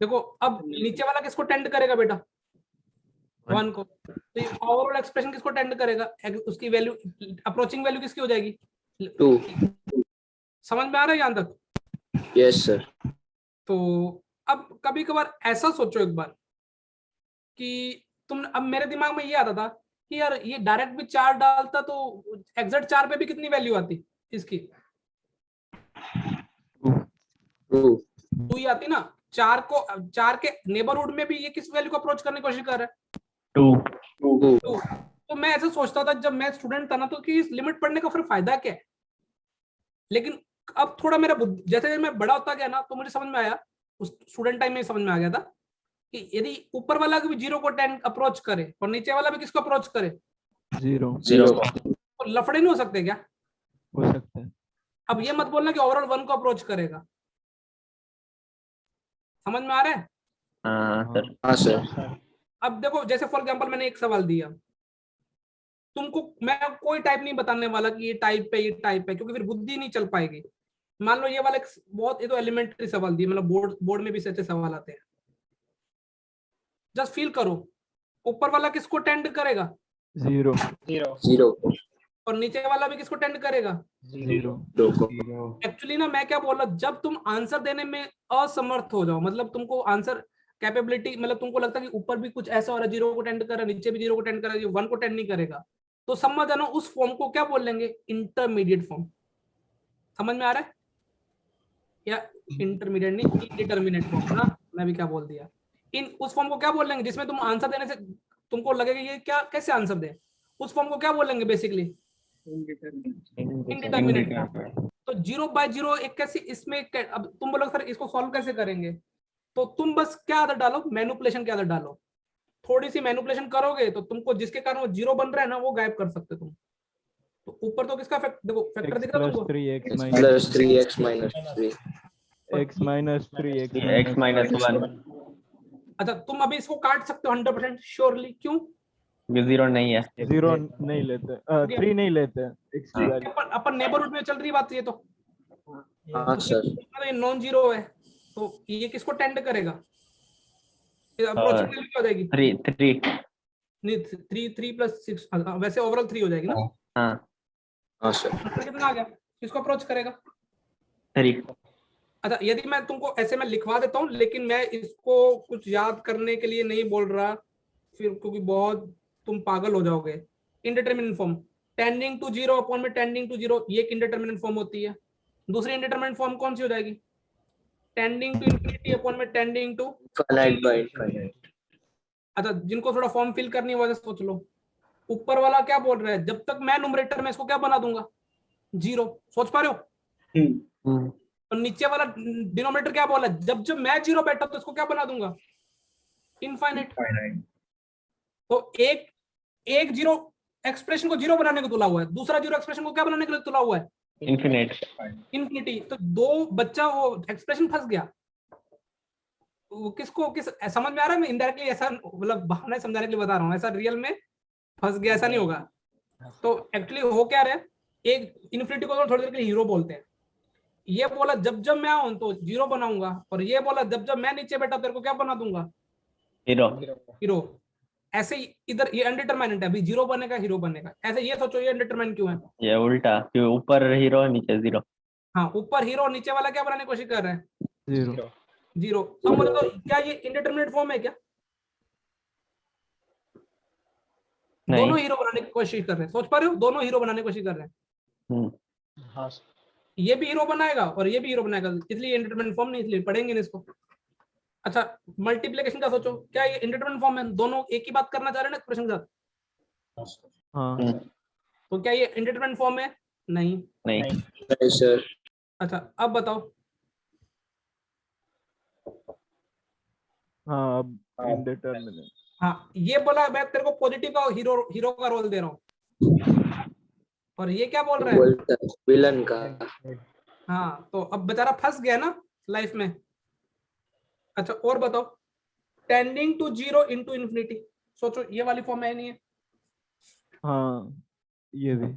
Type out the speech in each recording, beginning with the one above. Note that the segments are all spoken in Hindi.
देखो अब नीचे वाला किसको टेंड करेगा बेटा, 1 को, तो ये ओवरऑल एक्सप्रेशन किसको टेंड करेगा, उसकी वैल्यू अप्रोचिंग वैल्यू किसकी हो जाएगी 2। समझ में आ रहा है यहाँ तक? Yes sir. तो अब कभी कभार ऐसा सोचो एक बार कि तुम, अब मेरे दिमाग में ये आता था कि यार ये डायरेक्ट भी 4 डालता तो एग्जैक्ट 4 पे भी कितनी वैल्यू आती इसकी, 2। 2 ही आती ना। 4 को, 4 के नेबरहुड में भी ये किस वैल्यू को अप्रोच करने की कोशिश कर रहा है, 2। 2। तो मैं ऐसा सोचता था जब मैं स्टूडेंट था ना, तो कि इस लिमिट पढ़ने का फिर फायदा क्या है। लेकिन अब थोड़ा मेरा जैसे मैं बड़ा होता गया ना, तो मुझे समझ में आया, उस स्टूडेंट टाइम में समझ में आ गया था कि यदि ऊपर वाला भी 0 को 10 अप्रोच करे और नीचे वाला भी किसको अप्रोच करे, 0 तो लफड़े नहीं हो सकते क्या? हो सकता है। अब ये मत बोलना कि ओवरऑल 1 को अप्रोच करेगा। समझ में आ रहा है? हाँ सर। अब देखो जैसे फॉर एग्जांपल मैंने एक सवाल दिया तुमको, मैं कोई टाइप नहीं बताने वाला कि ये टाइप है ये टाइप है, क्योंकि फिर बुद्धि नहीं चल पाएगी। मान लो ये वाला एक बहुत, ये तो एलिमेंट्री सवाल दिया, मतलब बोर्ड में भी ऐसे सवाल आते हैं। जस्ट फील करो, ऊपर वाला किसको टेंड करेगा, 0 और नीचे वाला भी किसको टेंड करेगा, 0 एक्चुअली ना मैं क्या बोल रहा, जब तुम आंसर देने में असमर्थ हो जाओ, मतलब तुमको आंसर कैपेबिलिटी, मतलब तुमको लगता है कि ऊपर भी कुछ ऐसा हो रहा है 0 को टेंड कर रहा है, नीचे भी 0 को टेंड कर रहा है, 1 को टेंड नहीं करेगा, तो समझ जाना उस फॉर्म को क्या बोल लेंगे, इंटरमीडिएट फॉर्म। समझ में आ रहा है? या इंटरमीडिएट नहीं, इंडिटरमिनेट फॉर्म ना, मैं भी क्या बोल दिया, इन उस फॉर्म को क्या बोल लेंगे जिसमें तुम आंसर देने से तुमको लगेगा ये क्या, कैसे आंसर दे, उस फॉर्म को क्या बोलेंगे बेसिकली, इंडिटरमिनेट फॉर्म। तो 0/0 एक कैसी इसमें अब तुम बोलोगे सर इसको सॉल्व कैसे करेंगे, तो तुम बस क्या आदत डालो, मैनिपुलेशन की आदत डालो। थोड़ी सी मैनिपुलेशन करोगे तो तुमको जिसके कारण वो 0 बन रहा है ना, वो गायब कर सकते तुम। तो ऊपर तो किसका देखो फैक्टर दिख रहा है तुमको, plus 3x minus 3 x minus 3 x minus 1 अच्छा तुम अभी इसको काट सकते हो 100% श्योरली, क्यों? 0 नहीं है, 0 नहीं लेते, 3 नहीं लेते x की वैल्यू। अपन नेबरहुड में चल रही बात ये तो, हाँ सर। ये नॉन जीरो है, तो ये किसको टेंड करेगा, अप्रोचिंग वैल्यू क्या हो जाएगी, 3 नहीं 3 प्लस 6, वैसे ओवरऑल 3 हो जाएगी ना। हाँ सर। आंसर कितना आ गया, किसको अप्रोच करेगा, 3। अच्छा यदि मैं तुमको ऐसे में लिखवा देता हूँ, लेकिन मैं इसको कुछ याद करने के लिए नहीं बोल रहा, फिर क्योंकि बहुत तुम पागल हो जाओगे। Indeterminate form, tending to 0 upon में टेंडिंग टू 0, ये एक इंडिटरमिनेट फॉर्म होती है। दूसरी इंडिटरमिनेट फॉर्म कौन सी हो जाएगी, टेंडिंग टू इंफिनिटी अपॉन में tending to finite by infinite. अच्छा जिनको थोड़ा फॉर्म फिल करनी है वजह सोच लो। ऊपर वाला क्या बोल रहा है, जब तक मैं नुमरेटर में इसको क्या बना दूंगा, 0, सोच पा रहे हो। और नीचे वाला डिनोमिनेटर क्या बोला, जब जब मैं 0 बैठा तो इसको क्या बना दूंगा, इनफाइनाइट। तो एक 0 एक्सप्रेशन को 0 बनाने को तुला हुआ है, दूसरा 0 एक्सप्रेशन को क्या बनाने के लिए तुला हुआ है, इनफिनिटी। तो दो बच्चा वो एक्सप्रेशन फंस गया, वो किसको किस समझ में आ रहा है, मैं इनडायरेक्टली ऐसा मतलब बहाना समझाने के लिए बता रहा हूँ, ऐसा रियल में फंस गया ऐसा नहीं होगा। तो एक्चुअली हो क्या रहा है, एक इन्फिनिटी को थोड़ी देर के लिए हीरो बोलते हैं, ये बोला जब जब मैं आऊं तो 0 बनाऊंगा, और ये बोला जब जब मैं नीचे बैठा तेरे को क्या बना दूंगा, हीरो। ऐसे ही इधर ये अनडिटरमाइंड है, अभी 0 बनेगा हीरो बनेगा, ऐसे ये सोचो ये अनडिटरमाइंड क्यों है, ये उल्टा, क्यों ऊपर हीरो नीचे 0। हाँ ऊपर हीरो नीचे वाला क्या बनाने की कोशिश कर रहा है, 0। अब मुझे तो क्या ये इंडिटरमिनेट फॉर्म है क्या, दोनों हीरो बनाने की कोशिश कर रहे हैं, सोच पा रहे हो, दोनों हीरो बनाने की कोशिश कर रहे हैं। ये भी हीरो बनाएगा और ये भी हीरो बनाएगा, इसलिए इंडिटरमिनेट फॉर्म नहीं, इसलिए पढ़ेंगे नहीं इसको। अच्छा मल्टीप्लिकेशन का सोचो, क्या ये इंडिटरमिनेट फॉर्म है, दोनों एक ही बात करना चाह रहे हैं ना एक्सप्रेशन के साथ, हाँ तो क्या ये इंडिटरमिनेट फॉर्म है, नहीं नहीं सर। अच्छा अब बताओ, हाँ अब इंडिटरमिनेट। हाँ ये बोला मैं तेरे को पॉजिटिव का हीरो का रोल दे रहा हूँ, और ये क्या बोल रहा है, विलन का। हाँ तो अब बेचारा फंस गया ना लाइफ में। अच्छा और बताओ, टेंडिंग टू 0 इंटू इन्फिनिटी, सोचो ये वाली फॉर्म है नहीं है, हाँ ये भी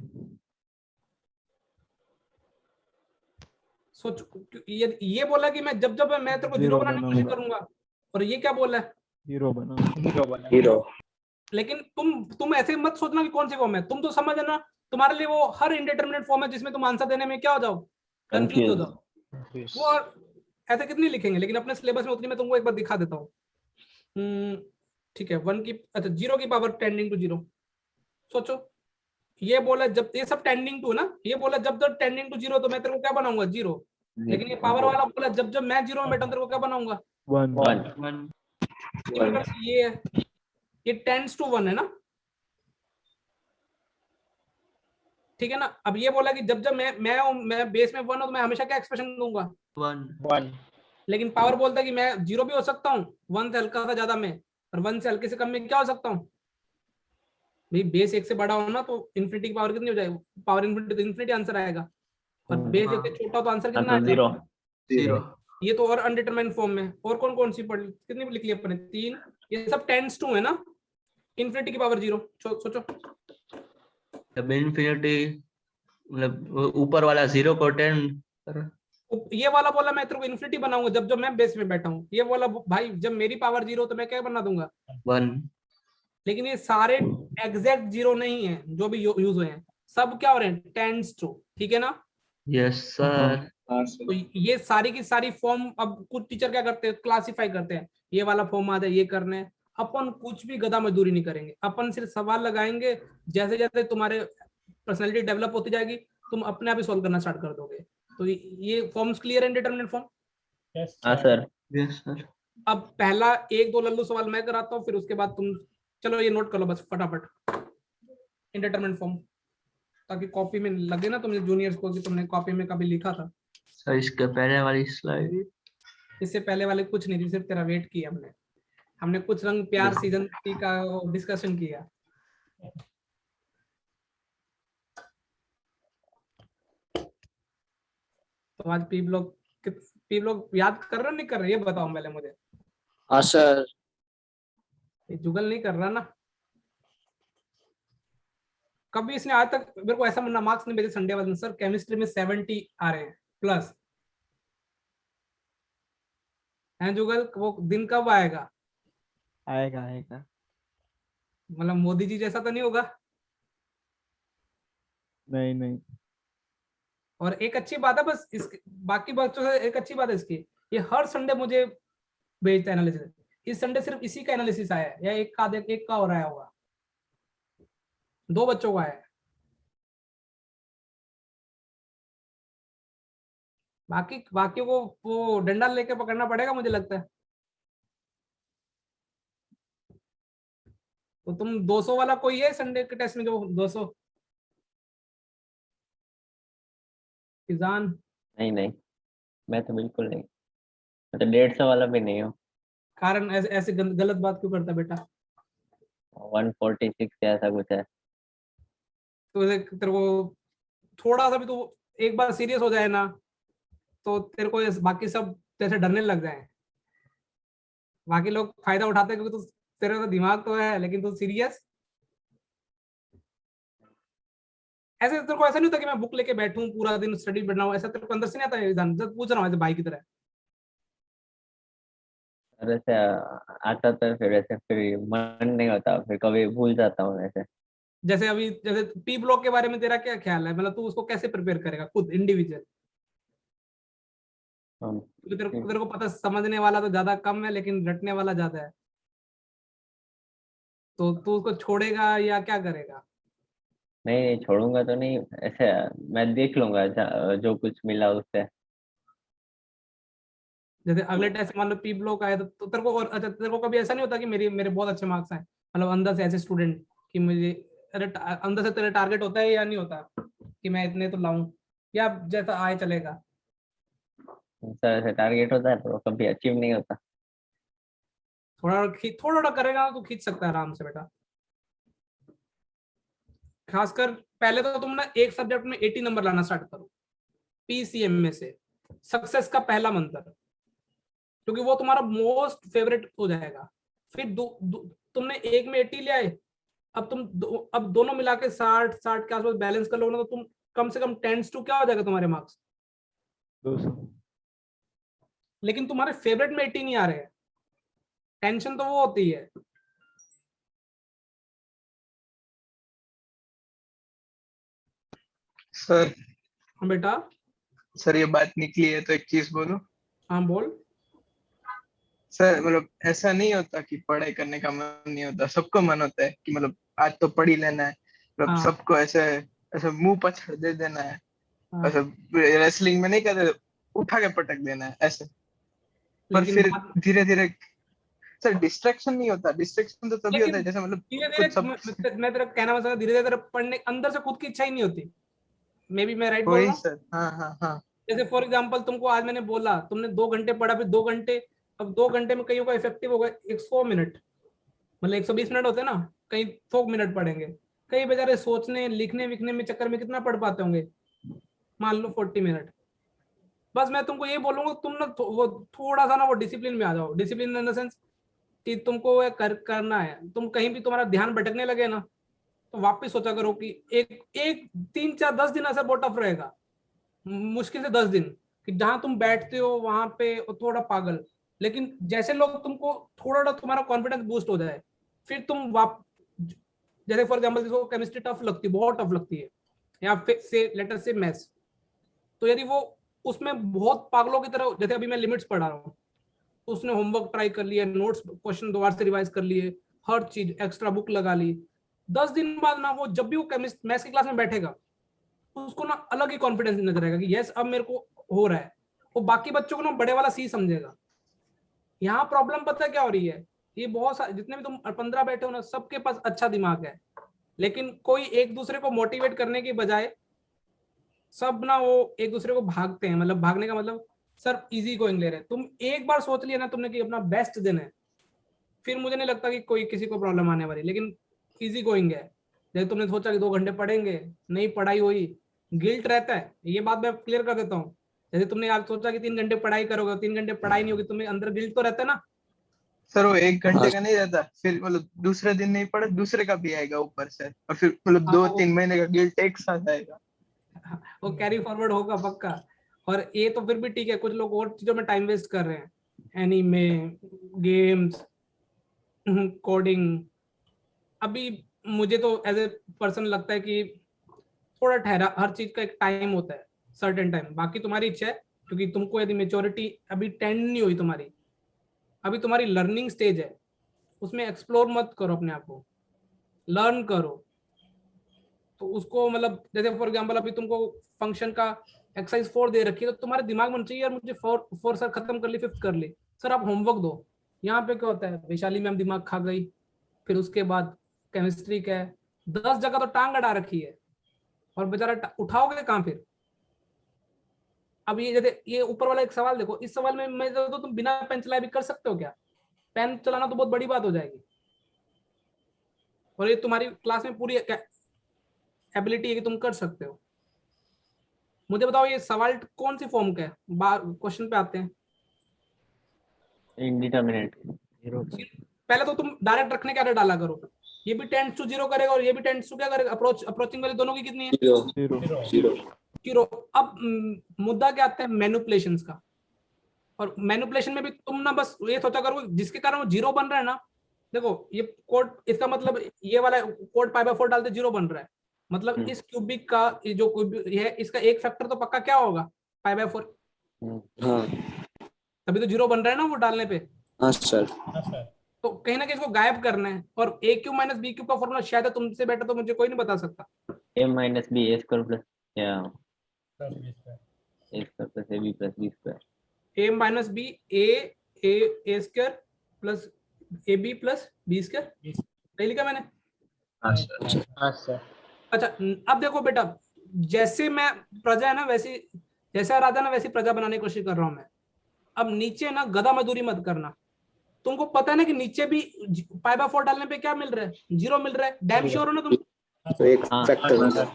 सोचो ये बोला कि मैं जब जब मैं तेरे को 0 बनाने की कोशिश करूंगा, और ये क्या बोल रहा है? 0 बना। जीरो। लेकिन तुम ऐसे मत सोचना कि कौन सी फॉर्म है, तुम तो समझ ना, तुम्हारे लिए वो हर इंडिटरमिनेट फॉर्म है जिसमें तुम आंसर देने में क्या हो जाओ, कंफ्यूज हो जाओ। वो ऐसे कितनी लिखेंगे, लेकिन अपने सिलेबस में उतनी मैं तुमको एक बार दिखा देता हूँ। ठीक है, 1 की अच्छा 0 की पावर टेंडिंग टू 0। सोचो, ये बोला जब ये सब टेंडिंग टू ना, ये बोला जब जब टेंडिंग टू 0 तो मैं तेरे को क्या बनाऊंगा 0। लेकिन ये पावर वाला बोला जब जब मैं 0 में बैठा तेरे को क्या बनाऊंगा 1। ये है, ये टेंड्स टू 1 है ना, ठीक है ना। अब ये बोला कि जब जब मैं बेस में 1 हूं तो मैं हमेशा क्या एक्सप्रेशन दूंगा 1। लेकिन पावर बोलता है कि मैं 0 भी हो सकता हूँ, 1 से हल्का सा ज्यादा में, और 1 से हल्के से कम में क्या हो सकता हूँ भाई, बेस 1 से बड़ा हो ना तो इन्फिनिटी की पावर कितनी हो जाएगी, पावर इन्फिनिटी तो इन्फिनिटी आंसर आएगा, और बेस 1 से छोटा हो तो आंसर कितना आएगा 0। 0। ये तो और अनडिटरमाइंड फॉर्म में। और कौन कौन सी पढ़ कितनी लिख ली अपने 3, ये सब टेंड्स टू है ना, इन्फिनिटी की पावर 0। सोचो जब इन्फिनिटी मतलब ऊपर वाला 0 को 10 ये वाला बोला मैं तेरे को इन्फिनिटी बनाऊंगा जब जब मैं बेस में बैठा हूँ, ये बोला भाई जब मेरी पावर 0 तो मैं क्या बना दूंगा 1। लेकिन ये सारे एग्जैक्ट 0 नहीं है जो भी यूज हुए हैं, सब क्या हो रहे हैं टेंड्स टू, ठीक है ना। Yes sir. तो ये सारी की सारी फॉर्म अब कुछ टीचर क्या करते हैं क्लासिफाई करते हैं, ये वाला फॉर्म आता है ये करने हैं। अपन कुछ भी गधा मजदूरी नहीं करेंगे, अपन सिर्फ सवाल लगाएंगे, जैसे जैसे तुम्हारे पर्सनैलिटी डेवलप होती जाएगी तुम अपने आप ही सॉल्व करना स्टार्ट कर दोगे। तो ये फॉर्म्स क्लियर है इंडिटरमिनेट फॉर्म? हाँ सर। Yes sir. अब पहला 1-2 लल्लू सवाल मैं कराता हूँ, फिर उसके बाद तुम चलो ये नोट कर लो बस फटाफट इंडिटरमिनेट फॉर्म, ताकि कॉपी में लगे ना तुमने जूनियर्स को कि तुमने कॉपी में कभी लिखा था। सर इसके पहले वाली स्लाइड इससे पहले वाले कुछ नहीं थी, सिर्फ तेरा वेट किया हमने कुछ रंग प्यार सीजन 3 का डिस्कशन किया। तो आज पी ब्लॉक याद कर रहे नहीं कर रहे, ये बताओ पहले मुझे। हाँ सर। ये जुगल नहीं कर रहा ना? कभी इसने आज तक मेरे को ऐसा मार्क्स नहीं भेजे संडे वाले दिन, सर केमिस्ट्री में 70 आ रहे हैं प्लस है जुगल, वो दिन कब आएगा? आएगा। मतलब मोदी जी जैसा तो नहीं होगा? नहीं। और एक अच्छी बात है बस इस बाकी बच्चों से एक अच्छी बात है इसकी, ये हर संडे मुझे भेजता है एनालिसिस। इस संडे सिर्फ इसी का एनालिसिस आया है, या एक का हो रहा होगा, 2 बच्चों का है। बाकी को वो डंडा लेकर पकड़ना पड़ेगा मुझे लगता है। तो तुम 200 वाला कोई है संडे के टेस्ट में जो 200? किसान नहीं मैं तो बिल्कुल नहीं, मैं तो 150 वाला भी नहीं हूँ। कारण ऐसे गलत बात क्यों करता बेटा? 146 या ऐसा कुछ है। तो तेरे को थोड़ा सा भी तू एक बार सीरियस हो जाए ना तो तेरे को बाकी सब जैसे डरने लग जाए। बाकी लोग फायदा उठाते हैं क्योंकि तू तेरे तो दिमाग तो है, लेकिन तू सीरियस ऐसे तेरे को ऐसा नहीं होता कि मैं बुक लेके बैठूं पूरा दिन स्टडी बनाऊं, ऐसा तेरे को अंदर से नहीं आता है? जब पूछ रहा हूँ ऐसे भाई की तरह। और ऐसे आता तो फिर ऐसे फिर मन नहीं होता, फिर कभी भूल जाता हूँ ऐसे। जैसे पी ब्लॉक के बारे में तेरा क्या ख्याल है, मतलब तू उसको कैसे प्रिपेयर करेगा खुद इंडिविजुअल? क्योंकि तेरे को पता समझने वाला तो ज्यादा कम है लेकिन रटने वाला ज्यादा है, तो तू उसको छोड़ेगा या क्या करेगा? नहीं छोड़ूंगा तो नहीं, ऐसे मैं देख लूंगा जो कुछ मिला उससे। जैसे अगले टेस्ट मान लो पी ब्लॉक आए तो तेरे को, और अच्छा तेरे को कभी ऐसा नहीं होता कि मेरे बहुत अच्छे मार्क्स आए, मतलब अंदर से ऐसे स्टूडेंट कि मुझे, अरे अंदर से तेरा टारगेट होता है या नहीं होता कि मैं इतने तो लाऊं, या जैसा आए चलेगा? सर ऐसे टारगेट होता है तो कभी अचीव नहीं होता। थोड़ा थोड़ा करेगा ना तो खींच सकता है आराम से बेटा। खासकर पहले तो तुम ना एक सब्जेक्ट में 80 नंबर लाना स्टार्ट करो पीसीएम में से, सक्सेस का पहला मंत्र, क्योंकि वो तुम्हारा मोस्ट फेवरेट हो जाएगा। फिर तुमने एक में 80 ले आए, अब अब दोनों मिला के 60 के आसपास बैलेंस कर लो ना, तो तुम कम से कम 10 क्या हो जाएगा तुम्हारे मार्क्स? 200। लेकिन तुम्हारे फेवरेट में 80 नहीं आ रहे हैं, टेंशन तो वो होती है। सर हाँ बेटा। सर ये बात निकली है तो एक चीज बोलूं। हाँ बोल। सर मतलब ऐसा नहीं होता कि पढ़ाई करने का मन नहीं होता, सबको मन होता है कि मतलब आज तो पढ़ ही लेना है, मतलब हाँ सबको ऐसे ऐसे मुंह पछाड़ दे देना है, हाँ। ऐसे रेसलिंग में नहीं कहते उठा के पटक देना है ऐसे। पर लेकिन फिर धीरे धीरे सर डिस्ट्रैक्शन नहीं होता, डिस्ट्रैक्शन तो तभी होता लेकिन है जैसे मतलब धीरे कुछ धीरे सब मैं तेरा कहना मतलब धीरे धीरे तेरा पढ़ने अंदर से खुद की इच्छा ही नहीं होती। मे बी मैं राइट बोल रहा वही हूँ। सर। हाँ हाँ हाँ। जैसे फॉर एग्जांपल तुमको आज मैंने बोला, तुमने 2 घंटे पढ़ा, फिर 2 घंटे, अब 2 घंटे में कईयों का इफेक्टिव होगा 100 मिनट, मतलब 120 मिनट होते हैं ना, कहीं 100 मिनट पढ़ेंगे, कई बेचारे सोचने लिखने विखने में चक्कर में कितना पढ़ पाते होंगे, मान लो 40 मिनट। बस मैं तुमको ये बोलूंगा तुम ना वो थोड़ा सा ना वो डिसिप्लिन में आ जाओ। डिसिप्लिन इन द सेंस कि तुमको वो करना है। तुम कहीं भी तुम्हारा ध्यान भटकने लगे ना, तो वापस सोचा करो कि एक एक 3 4 10 दिन ऐसा बहुत टफ रहेगा, मुश्किल से 10 दिन, कि जहां तुम बैठते हो वहां पे थोड़ा पागल, लेकिन जैसे लोग तुमको थोड़ा तुम्हारा कॉन्फिडेंस बूस्ट हो जाए, फिर तुम जैसे फॉर एग्जाम्पल जिसको केमिस्ट्री टफ लगती है, बहुत टफ लगती है, या फिर से लेटर से मैथ्स, तो यदि वो उसमें बहुत पागलों की तरह, जैसे अभी मैं लिमिट्स पढ़ा रहा हूँ, उसने होमवर्क ट्राई कर लिया, नोट्स क्वेश्चन दोबारा से रिवाइज कर लिए, हर चीज एक्स्ट्रा बुक लगा ली, 10 दिन बाद ना वो जब भी वो केमिस्ट मैथ्स की क्लास में बैठेगा, उसको ना अलग ही कॉन्फिडेंस नजर आएगा कि यस अब मेरे को हो रहा है। वो बाकी बच्चों को ना बड़े वाला सी समझेगा। यहाँ प्रॉब्लम पता है क्या हो रही है, ये बहुत सारे जितने भी तुम 15 बैठे हो ना, सबके पास अच्छा दिमाग है, लेकिन कोई एक दूसरे को मोटिवेट करने की बजाय सब ना वो एक दूसरे को भागते हैं। मतलब भागने का मतलब सर इजी गोइंग ले रहे हैं। तुम एक बार सोच लिया ना तुमने कि अपना बेस्ट देना है, फिर मुझे नहीं लगता कि कोई किसी को प्रॉब्लम आने वाली। लेकिन इजी गोइंग है, जैसे तुमने सोचा कि 2 घंटे पढ़ेंगे, नहीं पढ़ाई हुई, गिल्ट रहता है। ये बात मैं क्लियर कर देता हूँ। जैसे तुमने आज सोचा कि 3 घंटे पढ़ाई करोगे, 3 घंटे पढ़ाई नहीं होगी, तुम्हें अंदर गिल्ट तो रहता है ना। सर वो 1 घंटे हाँ का नहीं रहता, फिर मतलब दूसरे दिन नहीं पढ़े दूसरे का भी आएगा ऊपर से, और फिर मतलब हाँ, 2 3 महीने का गिल्ट एक साथ आएगा। वो कैरी फॉरवर्ड होगा पक्का। और ये तो फिर भी ठीक है, कुछ लोग और चीजों में टाइम वेस्ट कर रहे हैं, एनीमे, गेम्स, कोडिंग। अभी मुझे तो एज ए पर्सन लगता है कि थोड़ा ठहरा, हर चीज का एक टाइम होता है, सर्टेन टाइम। बाकी तुम्हारी इच्छा है, क्योंकि तुमको यदि मेच्योरिटी अभी टेंड नहीं हुई तुम्हारी, अभी तुम्हारी लर्निंग स्टेज है, उसमें एक्सप्लोर मत करो अपने आप को, लर्न करो। तो उसको मतलब जैसे फॉर एग्जांपल अभी तुमको फंक्शन का एक्सरसाइज 4 दे रखी है, तो तुम्हारे दिमाग में चाहिए यार मुझे 4 सर खत्म कर ली, 5th कर ली, सर आप होमवर्क दो। यहाँ पे क्या होता है, वैशाली मैम दिमाग खा गई, फिर उसके बाद केमिस्ट्री का है, 10 जगह तो टांग अड़ा रखी है, और बेचारा उठाओगे कहाँ फिर। अब ये जैसे ये ऊपर वाला एक सवाल देखो, इस सवाल में मैं तो तुम बिना पेन चलाए भी कर सकते हो क्या? पेन चलाना तो बहुत बड़ी बात हो जाएगी, और ये तुम्हारी क्लास में पूरी एबिलिटी है कि तुम कर सकते हो। मुझे बताओ ये सवाल कौन सी फॉर्म का है, क्वेश्चन पे आते हैं। इंडिटरमिनेट। पहले तो तुम डायरेक्ट रखने का डाला करो, ये भी टेंड्स टू 0 करेगा और ये भी टेंड्स टू क्या करेगा, अप्रोचिंग वाली दोनों की कितनी है, 0 0। अब मुद्दा क्या आता है, मैनिपुलेशंस का। और मैनिपुलेशन में भी तुम ना बस ये सोचा करो जिसके कारण वो 0 बन रहा है ना, देखो ये कोड, इसका मतलब ये वाला कोड π/4 डालते 0 बन रहा है, मतलब इस क्यूबिक का ये जो ये है, इसका एक फैक्टर तो पक्का क्या होगा, π/4, हाँ तभी तो 0 बन रहा है ना वो डालने पे। हाँ सर। तो कहीं ना कहीं इसको गायब करना है, और ए क्यू माइनस बी क्यू का फॉर्मूला शायद तुमसे बेटर तो मुझे कोई नहीं बता सकता। a minus b a square plus या a square plus ab plus b square। A minus b a square plus a b plus b square, सही लिखा मैंने? हाँ सर। अच्छा अब देखो बेटा, जैसे मैं प्रजा है ना वैसी, जैसा राजा ना वैसी प्रजा बनाने की कोशिश कर रहा हूं मैं। अब नीचे ना गधा मजदूरी मत करना। तुमको पता है ना कि नीचे भी π/4 डालने पे क्या मिल रहा है, 0 मिल रहा है, डैम श्योर हो ना तुम? तो एक हाँ, फैक्टर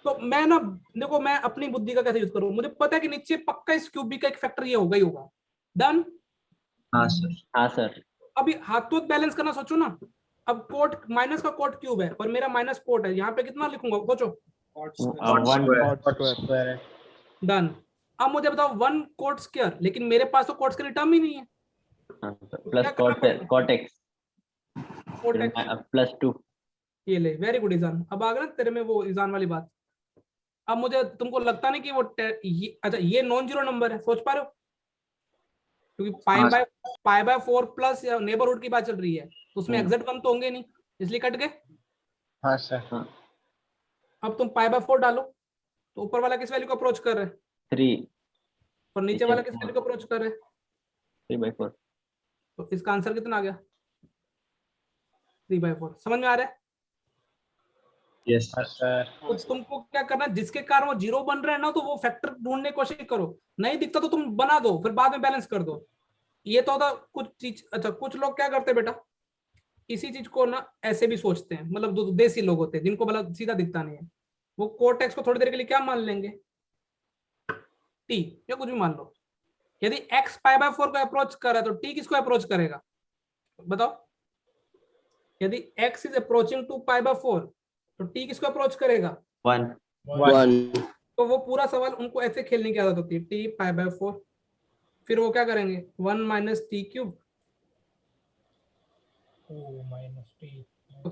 तो मैं ना देखो, मैं अपनी बुद्धि का कैसे यूज करूं, मुझे पता है कि नीचे पक्का इस क्यूबिक का एक फैक्टर ये होगा ही होगा, डन। हाँ सर। हाँ सर। अभी हाथों बैलेंस करना सोचो ना। अब कोट माइनस का कोट क्यूब है और मेरा माइनस कोट है, यहाँ पे कितना लिखूंगा सोचो, 1 डन। अब मुझे बताओ 1 कोट स्क्वायर, लेकिन मेरे पास तो कोट स्क्वायर टर्म ही नहीं है, प्लस कॉट एक्स +2। ये ले, वेरी गुड ईजान। अब आ गया ना तेरे में वो ईजान वाली बात। अब मुझे तुमको लगता नहीं कि वो अच्छा ये नॉन जीरो नंबर है, सोच पा रहे हो? क्योंकि पाई बाय 4 प्लस नेबरहुड की बात चल रही है, तो उसमें एग्जैक्ट 1 तो होंगे नहीं, इसलिए कट गए। हाँ सर। अब तुम पाई बाय 4 डालो, तो ऊपर वाला किस वैल्यू को अप्रोच कर रहे हैं? 3 और नीचे वाला किस वैल्यू को अप्रोच कर रहे हैं? 3/4। तो इसका आंसर कितना आ गया? 3/4। समझ में आ रहा है? Yes sir. तो तुमको क्या करना है, जिसके कारण वो जीरो बन रहे हैं ना, तो वो फैक्टर ढूंढने की कोशिश करो। नहीं दिखता तो तुम बना दो, फिर बाद में बैलेंस कर दो। ये तो होता कुछ चीज। अच्छा, कुछ लोग क्या करते हैं बेटा, इसी चीज को ना ऐसे भी सोचते हैं, मतलब जो देसी लोग होते हैं जिनको मतलब सीधा दिखता नहीं है, वो कोट एक्स को थोड़ी देर के लिए क्या मान लेंगे, टी, या कुछ भी मान लो। यदि एक्स पाई बाय 4 को अप्रोच कर रहा है, तो टी किसको अप्रोच करेगा बताओ? यदि x is approaching to pi by 4, तो t किसको अप्रोच करेगा? 1। 1 तो वो पूरा सवाल उनको ऐसे खेलने की आदत होती है, t पाई बाय 4, फिर वो क्या करेंगे, 1 minus t cube,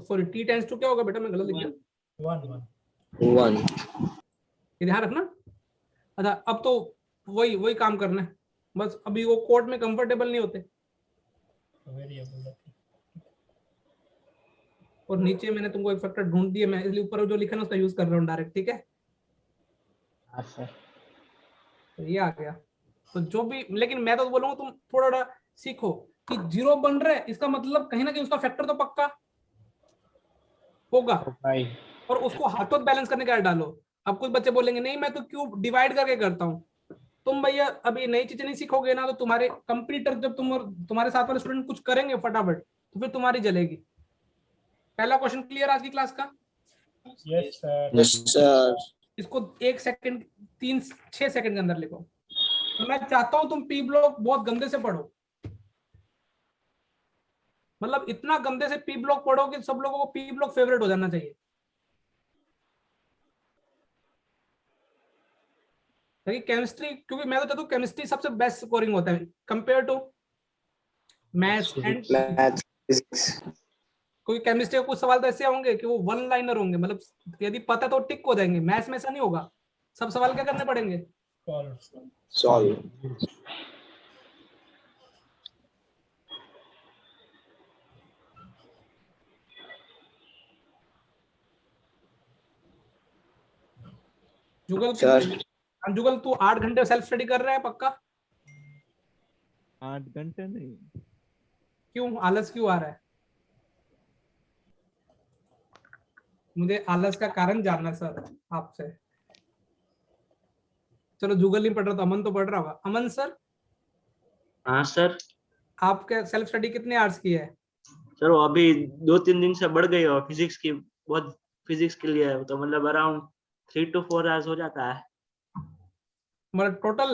sorry t tends to क्या होगा बेटा, मैं गलत लिख दिया, 1 ये ध्यान रखना। अच्छा, अब तो वही काम करना है बस। अभी वो कोर्ट में कंफर्टेबल नहीं होते, और नीचे मैंने तुमको एक फैक्टर ढूंढ दिया, मैं इसलिए ऊपर जो लिखा ना उसका यूज कर रहा हूँ डायरेक्ट, ठीक है? हाँ सर। तो ये आ गया। तो जो भी, लेकिन मैं तो बोलूंगा तुम थोड़ा सीखो कि जीरो बन रहा है, इसका मतलब कहीं ना कहीं उसका फैक्टर तो पक्का होगा, भाई और उसको हाथों बैलेंस करने का डालो। अब कुछ बच्चे बोलेंगे नहीं मैं तो क्यूब डिवाइड करके करता हूँ। तुम भैया अभी नई चीजें नहीं सीखोगे ना, तो तुम्हारे कंप्यूटर जब तुम और तुम्हारे साथ वाले स्टूडेंट कुछ करेंगे फटाफट, तो फिर तुम्हारी जलेगी। पहला क्वेश्चन क्लियर आज की क्लास का? Yes sir. Yes sir. इसको 1 सेकंड 6 सेकंड के अंदर लिखो। तो मैं चाहता हूं तुम पी ब्लॉक बहुत गंदे से पढ़ो, मतलब इतना गंदे से पी ब्लॉक पढ़ो कि सब लोगों को पी ब्लॉक फेवरेट हो जाना चाहिए। केमिस्ट्री, क्योंकि मैं तो चाहता हूँ केमिस्ट्री सबसे बेस्ट स्कोरिंग होता है compare to maths and, math physics. क्योंकि केमिस्ट्री के कुछ सवाल तो ऐसे होंगे कि वो वन लाइनर होंगे, मतलब यदि पता तो टिक हो जाएंगे। मैथ्स में ऐसा नहीं होगा, सब सवाल क्या करने पड़ेंगे, सॉल्व। जुगल सर जुगल तू 8 घंटे सेल्फ स्टडी कर रहा है पक्का? 8 घंटे नहीं। क्यों आलस क्यों आ रहा है? मुझे आलस का कारण जानना है सर आपसे। चलो जुगल नहीं पढ़ रहा तो अमन तो पढ़ रहा होगा। अमन सर, हाँ सर। आपके सेल्फ स्टडी कितने आवर्स की है? सर वो अभी 2-3 दिन से बढ़ गई हो, फिजिक्स की बहुत, फिजिक्स के लिए तो मतलब अराउंड 3 to 4 आवर्स हो जाता है। मतलब टोटल?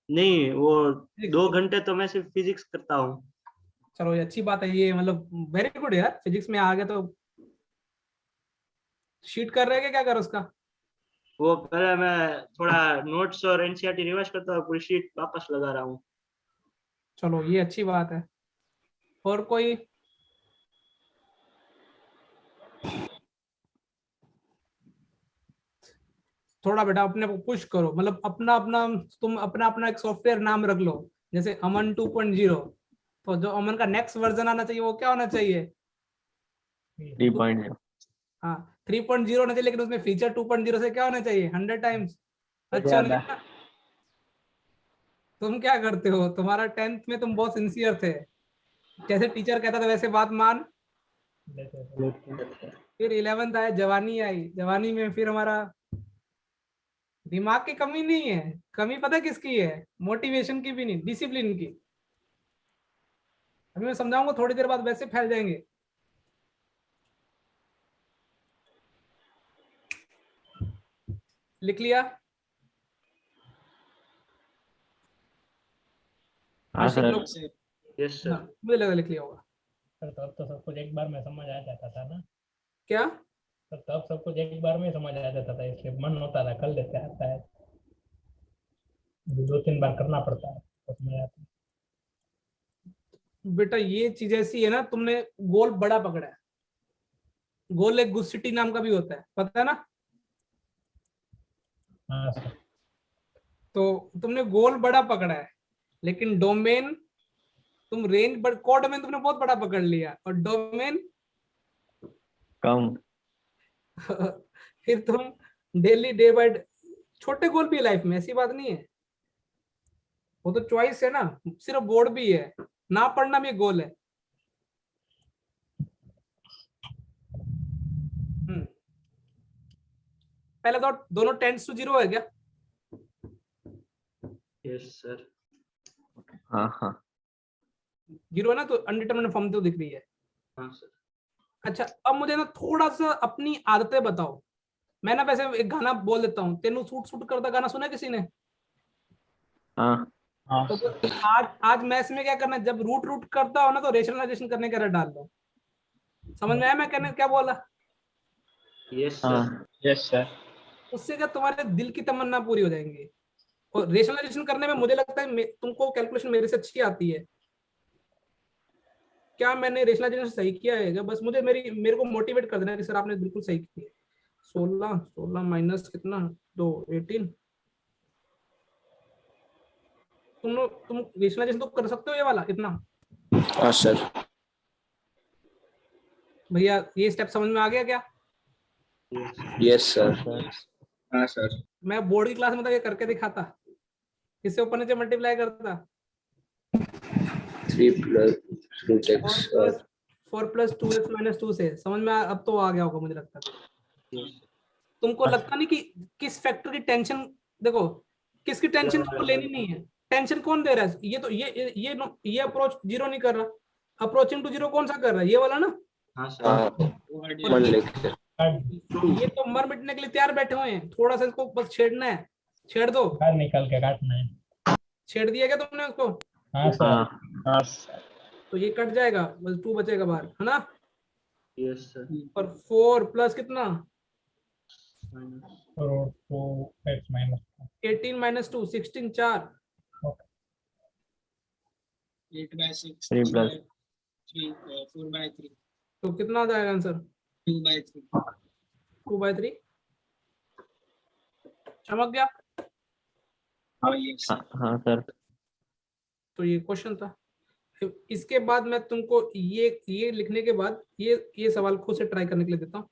नहीं, वो 2 घंटे तो मैं सिर्फ फिजिक्स करता हूँ। चलो ये अच्छी बात है, ये मतलब वेरी गुड यार, फिजिक्स में आ गए तो। शीट कर रहे हैं क्या कर उसका? वो पहले मैं थोड़ा नोट्स और एनसीईआरटी रिवाइज करता हूँ, पूरी शीट वापस लगा रहा हूँ। चलो ये अच्छी बात है। और कोई? थोड़ा बेटा अपने को पुश करो, मतलब अपना अपना, तुम अपना अपना एक सॉफ्टवेयर नाम रख लो, जैसे अमन 2.0। तो जो अमन का नेक्स्ट वर्जन आना चाहिए वो क्या होना चाहिए? 3.0। हाँ 3.0 होना चाहिए, लेकिन उसमें फीचर 2.0 से क्या होना चाहिए, 100 टाइम्स अच्छा होना चाहिए ना? तुम क्या करते हो, तुम्हारा 10th में तुम बहुत सिंसियर थे, जैसे टीचर कहता था वैसे बात मान। फिर 11th आया, जवानी आई, जवानी में फिर हमारा दिमाग की कमी नहीं है, कमी पता किसकी है, मोटिवेशन की भी नहीं, डिसिप्लिन की। अभी मैं समझाऊंगा थोड़ी देर बाद, वैसे फैल जाएंगे। लिख लिया? हाँ आशिक सर। लोग? Yes sir. हाँ मुझे लगा लिख लिया होगा। सर तब तो सब कुछ एक बार में समझ आ जाता था ना। क्या? सर तब सब कुछ एक बार में समझ आ जाता था, इसलिए मन होता था कर लेते, आता है 2-3 बार करना पड़ता है तो समझ आता है। बेटा ये चीज ऐसी है ना, तुमने गोल बड़ा पकड़ा है। गोल एक गुस्सिटी नाम का भी होता है, पता है ना? हाँ सर। तो तुमने गोल बड़ा पकड़ा है, लेकिन डोमेन तुम रेंज बड़ कोडोमेन तुमने बहुत बड़ा पकड़ लिया, और डोमेन कम। फिर तुम डेली डे बाय छोटे गोल भी है लाइफ में, ऐसी बात नहीं है। वो तो चॉइस है ना, सिर्फ बोर्ड भी है, ना पढ़ना भी गोल है। पहले तो दोनों टेंड्स टू 0 है क्या? Yes sir. हाँ हाँ 0 है ना, तो अनडिटरमिनेट फॉर्म तो दिख रही है। हाँ सर। अच्छा, अब मुझे ना थोड़ा सा अपनी आदतें बताओ। मैं ना वैसे एक गाना बोल देता हूँ, तेनू सूट सूट करता गाना सुना किसी ने? हाँ हाँ तो सर। आज मैथ्स में क्या करना है, जब रूट रूट करता हो ना तो रेशनलाइजेशन करने का एरर डाल दो। समझ में आया मैं कहने क्या बोला? Yes sir. हाँ यस सर। उससे क्या तुम्हारे दिल की तमन्ना पूरी हो जाएंगी। और रेशनलाइजेशन करने में मुझे लगता है तुमको कैलकुलेशन मेरे से अच्छी आती है। क्या मैंने रेशनलाइजेशन सही किया है क्या? बस मेरे को मोटिवेट कर देना कि सर आपने बिल्कुल सही किया। 16 माइनस कितना 2 18। तुम रेशनलाइजेशन तो कर सकते हो ये वाला इतना? हाँ सर। भैया ये स्टेप समझ में आ गया क्या? Yes sir. हाँ सर। मैं बोर्ड की क्लास में था ये करके दिखाता, इससे ऊपर नीचे मल्टीप्लाई करता। 3 plus root x और 4 प्लस 2x माइनस 2 से समझ में अब तो आ गया होगा मुझे लगता है। तुमको लगता नहीं कि किस फैक्टर की टेंशन, देखो किसकी टेंशन तुमको लेनी नहीं है। टेंशन कौन दे रहा है? ये तो ये अप्रोच 0 नहीं कर रहा। अप्रोचिंग टू 0 कौन सा कर रहा है? ये वाला ना। हाँ सर। हाँ और मन लेके ये तो मर मिटने के लिए तैयार बैठे हुए हैं, थोड़ा सा इसको बस छेड़ना है। छेड़ दो। बाहर निकल के काटना है। छेड़ दिया क्या तुमने उसको? हाँ सर। हाँ हाँ सर। तो ये कट जाएगा, बस 2 बचेगा बाहर, है ना? Yes sir. और 4 प्लस कितना root 2x minus 18 minus 2 16 4। 8/6 3 plus 4/3 तो कितना आ जाएगा आंसर? 2/3 2/3 चमक गया। हाँ यस हाँ सर। तो ये क्वेश्चन था। इसके बाद मैं तुमको ये लिखने के बाद ये सवाल खुद से ट्राई करने के लिए देता हूँ।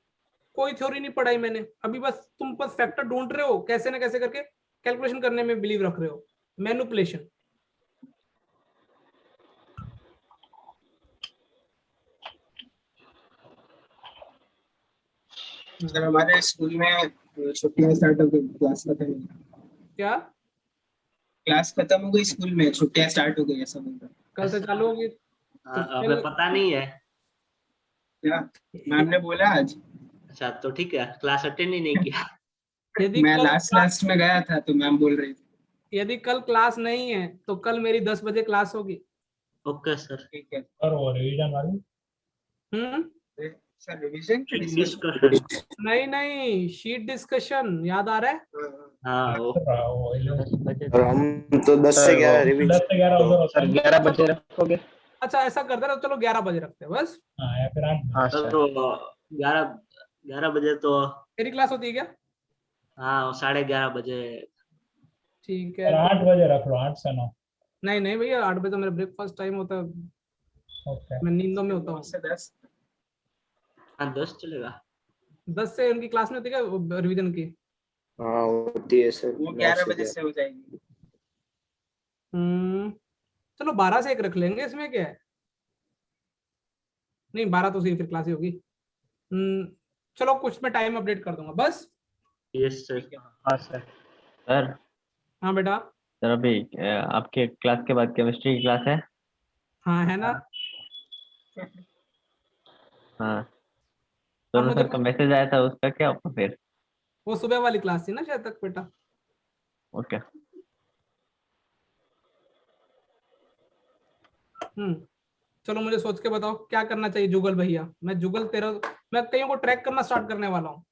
कोई थ्योरी नहीं पढ़ाई मैंने अभी, बस तुम बस फैक्टर ढूंढ रहे हो, कैसे ना कैसे करके कैलकुलेशन करने में बिलीव रख रहे हो। मैनिपुलेशन। सर हमारे स्कूल में छुट्टियां स्टार्ट हो गई, क्लास खत्म हो गई। क्या क्लास खत्म हो गई, स्कूल में छुट्टियां स्टार्ट हो गई ऐसा बोल रहा कल से चालू होगी? तो हमें पता नहीं है। क्या मैम ने बोला आज? अच्छा तो ठीक है, क्लास अटेंड ही नहीं किया। यदि मैं कल लास्ट में गया था तो मैम बोल रही थी। यदि कल क्लास नहीं है तो कल मेरी 10 बजे क्लास होगी। Okay sir. ठीक है और वो रिवीजन वाली सर, रिवीजन डिस्कशन। नहीं शीट डिस्कशन याद आ रहा है? हाँ वो वो 10 बजे और हम तो 10 से 11 रिवीजन 10 से 11 उधर होता सर है। 11 बजे रखोगे? अच्छा ऐसा करते रहो, चलो 11 बजे रखते हैं बस। हाँ या फिर 8 हाँ तब सर। तो 11 बजे तो तेरी क्लास होती है क्या? हाँ 11:30 बजे। ठीक है 8 बजे रख लो, 8 से 9। नहीं भैया 8 बजे तो मेरा ब्रेकफास्ट टाइम होता है, ओके मैं नींदों में होता 9 हूँ। से 10 हाँ 10 चलेगा। 10 से उनकी क्लास में होती है क्या रिवीजन की? हाँ होती है सर। वो 9 11 से बजे से हो जाएगी। चलो 12 से 1 रख लेंगे, इसमें क्या है? नहीं 12 तो सही फिर क्लास ही होगी। चलो कुछ में टाइम अपडेट कर दूंगा बस। Yes sir. हाँ सर। सर। हाँ बेटा। सर अभी आपके क्लास के बाद केमिस्ट्री की क्लास है? हाँ है ना। हाँ अब दोनों मुझे सर का मैसेज आया था, उसका क्या हुआ फिर? वो सुबह वाली क्लास थी ना शायद तक बेटा। ओके। चलो मुझे सोच के बताओ क्या करना चाहिए जुगल भैया। मैं कईयों को ट्रैक करना स्टार्ट करने वाला हूँ।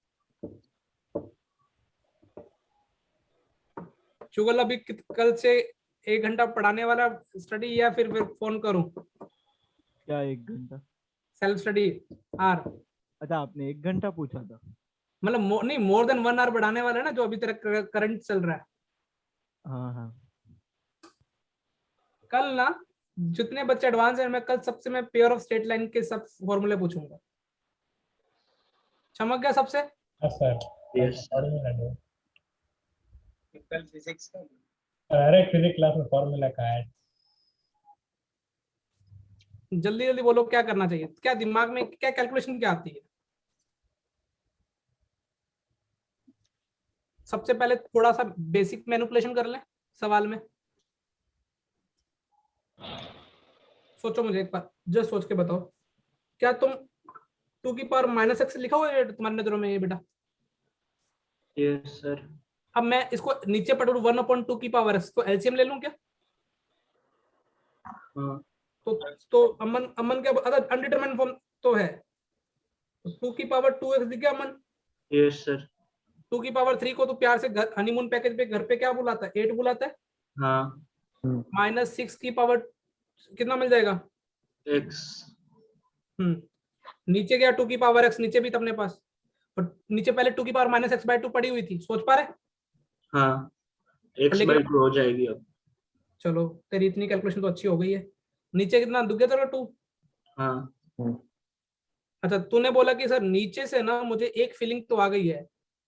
जुगल अभी कल से 1 घंटा पढ़ाने वाला स्टडी या फिर फोन करूं? क्या 1 घंटा? सेल्फ स्टडी आर, अच्छा आपने 1 घंटा पूछा था। मतलब नहीं मोर देन 1 आवर बढ़ाने वाला है ना, जो अभी तेरा करंट चल रहा है। हाँ हाँ कल ना जितने बच्चे एडवांस है, मैं कल सबसे मैं पेयर ऑफ स्ट्रेट लाइन के सब फॉर्मूले पूछूंगा। चमक गया सबसे? हाँ सर, यस फॉर्मूला दो। कल फिजिक्स का अरे फिजिक्स क्लास में फॉर्मूला का है। जल्दी जल्दी बोलो क्या करना चाहिए, क्या दिमाग में क्या कैलकुलेशन क्या आती है? सबसे पहले थोड़ा सा बेसिक मैनिपुलेशन कर लें सवाल में। सोचो मुझे एक बार, जस्ट सोच के बताओ, क्या तुम 2 की पावर -x लिखा हुआ है तुम्हारी नजरों में ये बेटा? Yes sir. अब मैं इसको नीचे पढ़ू 1/2 की पावर x, तो एलसीएम ले लूं क्या? हाँ तो अमन अमन क्या अगर अनडिटरमाइंड फॉर्म तो है, तो 2 की पावर 2x दिख गया अमन। Yes sir. 2 की पावर 3 को तो प्यार से हनीमून पैकेज पे घर पे क्या बुलाता है? 8 बुलाता है। हाँ -6 की पावर कितना मिल जाएगा? एक्स। नीचे गया 2 की पावर x, नीचे भी था अपने पास, और नीचे पहले 2 की पावर-x/2 पड़ी हुई थी, सोच पा रहे? हाँ और एक्स बाई लेकिन 2 हो जाएगी अब। चलो तेरी इतनी कैलकुलेशन तो अच्छी हो गई है। नीचे कितना दुख गया तेरा 2? हाँ अच्छा तूने बोला कि सर नीचे से ना मुझे एक फीलिंग तो आ गई है,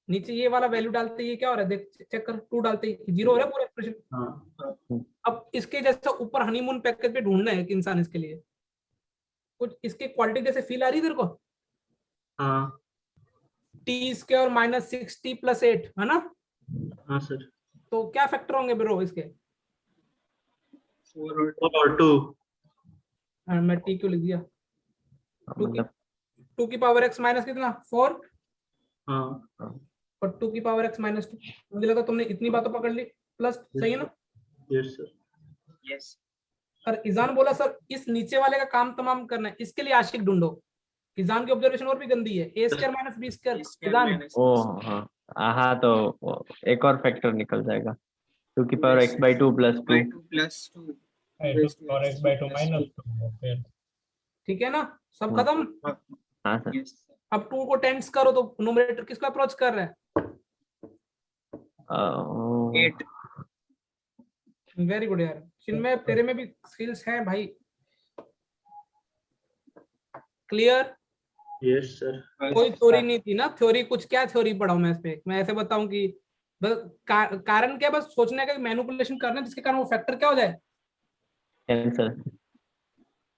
नीचे ये वाला वैल्यू डालते ही क्या हो रहा है देख, चेक कर, 2 डालते ही 0 हो रहा है पूरा एक्सप्रेशन। हाँ अब इसके जैसा ऊपर हनीमून पैकेज पे ढूंढना है कि इंसान इसके लिए कुछ इसके क्वालिटी जैसे फील आ रही है तेरे को? हाँ t² -6t+8 है ना? हाँ सर। तो क्या फैक्टर होंगे ब्रो इसके? 4 और 2। मैं टी क्यों लिख दिया? मतलब 2 की पावर x माइनस कितना 4, हाँ और 2 की पावर x-2, मुझे लगा तुमने इतनी बातों पकड़ ली, प्लस सही है ना? Yes sir. यस और इजान बोला सर इस नीचे वाले का काम तमाम करना है, इसके लिए आशिक ढूंढो। इजान की ऑब्जर्वेशन और भी गंदी है, a² - b²। इजान ओ हाँ हाँ, तो एक और फैक्टर निकल जाएगा, 2 की पावर x/2 + 2। 2 और x/2 -2 फिर ठीक है ना? सब हम्म, खत्म। हाँ सर। यस अब 2 को टेंस करो तो न्यूमरेटर किसको अप्रोच कर रहा है? 8 वेरी गुड यार चिन्मय, तेरे में भी स्किल्स हैं भाई। क्लियर? Yes sir. कोई थ्योरी नहीं थी ना, थ्योरी कुछ क्या थ्योरी पढ़ाऊं मैं इस पे? मैं ऐसे बताऊं कि बस कारण क्या, बस सोचने का मैनिपुलेशन करना है जिसके कारण वो फैक्टर क्या हो जाए। कैंसर।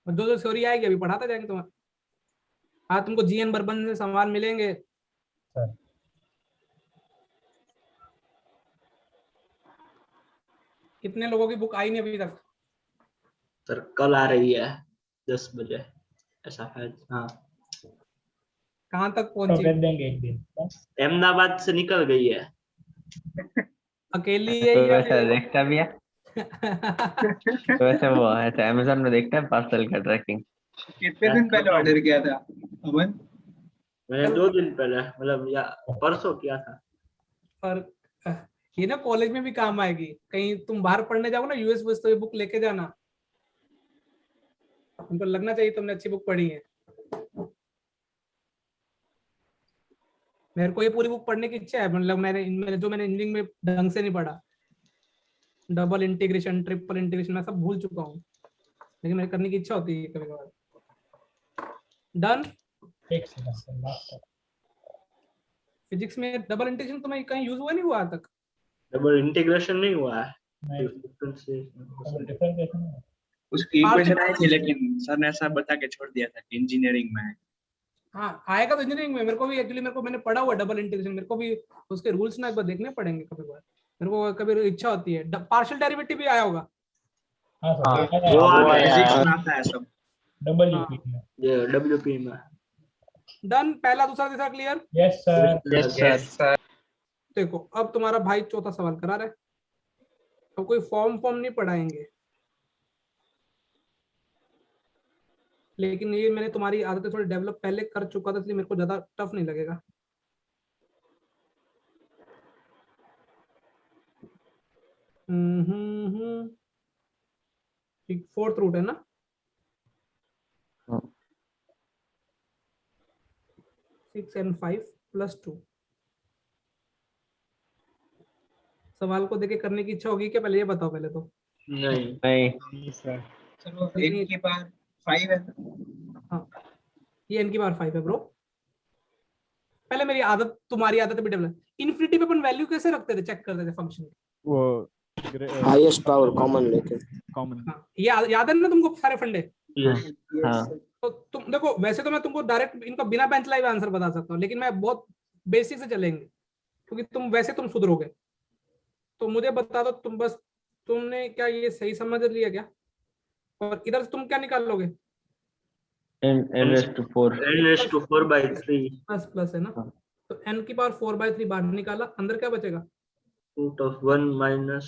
और जो जो थ्योरी आएगी अभी पढ़ाते जाएंगे तुम्हें। हाँ तुमको जीएन बर्बन से सवाल मिलेंगे। सर कितने लोगों की बुक आई नहीं अभी तक? सर कल आ रही है 10 बजे ऐसा है। हाँ कहाँ तक तो पहुंची? कर देंगे एक दिन। अहमदाबाद से निकल गई है। अकेली है तो या वैसे देखता भी है, तो वैसे वो ऐसा अमेजोन में देखता है पार्सल का ट्रैकिंग। कितने दिन पहले ऑर्डर किया था अमन? मैंने 2 दिन पहले मतलब या परसों किया था। और ये ना कॉलेज में भी काम आएगी, कहीं तुम बाहर पढ़ने जाओ ना यूएस वुएस, तो ये बुक लेके जाना, उनको लगना चाहिए तुमने अच्छी बुक पढ़ी है। मेरे को ये पूरी बुक पढ़ने की इच्छा है, मतलब मैंने इंजीनियरिंग में ढंग से नहीं पढ़ा, डबल इंटीग्रेशन ट्रिपल इंटीग्रेशन मैं सब भूल चुका हूँ, लेकिन मेरे करने की इच्छा होती है कभी कभार। डन। एक सेकंड सर, लास्ट फिजिक्स में डबल इंटीग्रेशन तुम्हें कहीं यूज हुआ नहीं हुआ आज तक? डबल इंटीग्रेशन नहीं हुआ है। नहीं, उसमें डिफरेंशिएशन है। उसकी पार्शियल इक्वेशन आई थी लेकिन सर ने ऐसा बता के छोड़ दिया था कि इंजीनियरिंग में है। हाँ आएगा तो इंजीनियरिंग में, मेरे को भी एक्चुअली मैंने पढ़ा हुआ डबल इंटीग्रेशन, मेरे को भी उसके रूल्स ना एक बार देखने पड़ेंगे कभी बार, मेरे को कभी इच्छा होती है। पार्शियल डेरिवेटिव भी आया होगा। हाँ हाँ, सर, वो आ गया फिजिक्स में आता है सब। डबल हाँ यूपी में। ये डब्ल्यूपी में। डन, पहला दूसरा तीसरा clear. Yes sir. Yes sir. देखो अब तुम्हारा भाई चौथा सवाल करा रहा है, अब कोई फॉर्म नहीं पढ़ाएंगे, लेकिन ये मैंने तुम्हारी आदतें थोड़ी डेवलप पहले कर चुका था, इसलिए मेरे को ज्यादा टफ नहीं लगेगा। ठीक, 4th रूट है ना? 6 and 5 plus 2। सवाल को देखे करने की इच्छा होगी क्या? पहले ये बताओ पहले तो। नहीं नहीं सर चलो n की पावर 5 है। हाँ, ये n की पावर 5 है ब्रो। पहले मेरी आदत, तुम्हारी आदत भी डेवलप। इन्फिनिटी पे अपन वैल्यू कैसे रखते थे, चेक करते थे फंक्शन की? वो हाईएस्ट पावर कॉमन लेते हैं। कॉमन। हाँ, ये याद है ना तुमको सारे फंडे? यस हाँ तो तुम देखो, वैसे तो मैं तुमको डायरेक्ट इनका बिना बेंच लाइव आंसर बता सकता हूँ, लेकिन मैं बहुत बेसिक से चलेंगे क्योंकि तुम वैसे तुम सुधरोगे। तो मुझे बता दो तुम, बस तुमने क्या ये सही समझ लिया क्या? और इधर से तुम क्या निकाल लोगे? n raised to 4 n raised to 4/3 plus plus है ना, हाँ। तो n की पावर 4/3 बाहर निकाला, अंदर क्या बचेगा? root of 1 minus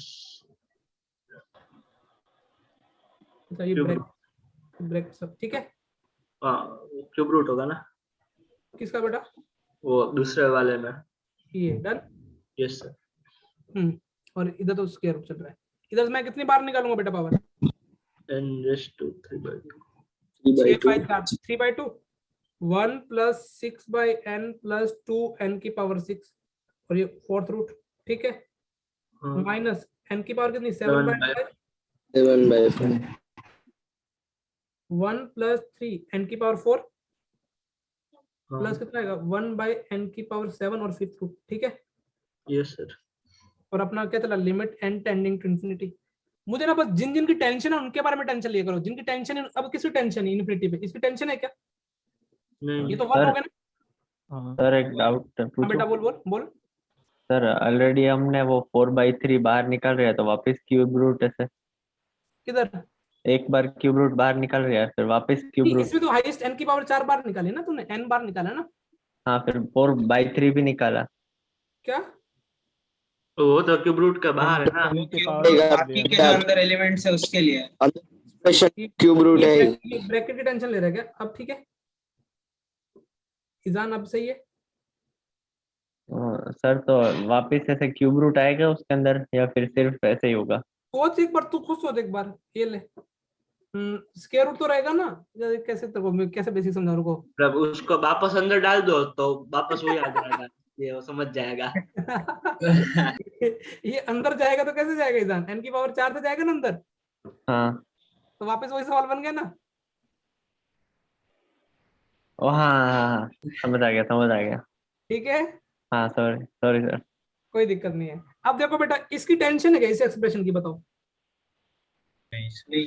अच्छा, ये Cube ब्रेक सब ठीक है। क्यूब रूट होगा ना किसका बेटा? वो दूसरे वाले में। ये डन। Yes sir. और इधर तो स्क्वायर रूट चल रहा है। इधर से मैं कितनी बार निकालूंगा बेटा power? n raised to 3/2 3/2 1 plus 6 by n plus 2 n की पावर 6 और ये फोर्थ रूट, ठीक है, माइनस n की पावर कितनी? 7/5 7/5 1 plus 3 n की पावर 4 प्लस कितना आएगा? 1 by n की पावर 7 और फिफ्थ रूट, ठीक है। Yes sir. और अपना क्या चला? Limit n tending to infinity. मुझे ना बस जिन जिन की टेंशन है उनके बारे में टेंशन लिया करो। जिनकी टेंशन है, अब किसकी टेंशन है इन्फिनिटी पे? इसकी टेंशन है क्या? नहीं ये तो 1 हो गया ना। हाँ सर एक डाउट हाँ बेटा पूछो। बोल बोल बोल। सर ऑलरेडी हमने वो 4/3 बाहर निकाल रहा है तो वापस क्यूब रूट है सर। किधर? एक बार क्यूब रूट बाहर निकल रहा है फिर वापस क्यूब रूट। इसमें तो हाईएस्ट n की पावर 4 बार निकाली ना तुमने, n बार निकाला ना। हाँ फिर 4/3 भी निकाला। क्या? वो तो क्यूब रूट का बाहर है ना। n के क्यूब पावर रूट बाकी के जो अंदर एलिमेंट्स है उसके लिए है। एक्सप्रेशन क्यूब रूट है। ये ब्रैकेट की टेंशन ले रहा है क्या? अब ठीक है इजान, अब सही है। सर तो वापस ऐसे क्यूब रूट आएगा उसके अंदर या फिर सिर्फ ऐसे ही होगा? सोच एक बार, तू खुद सोच एक बार। ये ले स्क्वायर रूट तो रहेगा ना। कैसे तेरे को मैं कैसे बेसिक समझा रहा हूँ? जब उसको वापस अंदर डाल दो तो वापस वही आ जाएगा। ये वो समझ जाएगा। ये अंदर जाएगा तो कैसे जाएगा इजान? n की पावर 4 से जाएगा ना अंदर, हाँ तो वापस वही सवाल बन गया ना। ओ हाँ समझ आ गया। ठीक है, हाँ सॉरी सर। कोई दिक्कत नहीं है। अब देखो बेटा, इसकी टेंशन है क्या इस एक्सप्रेशन की? बताओ। नहीं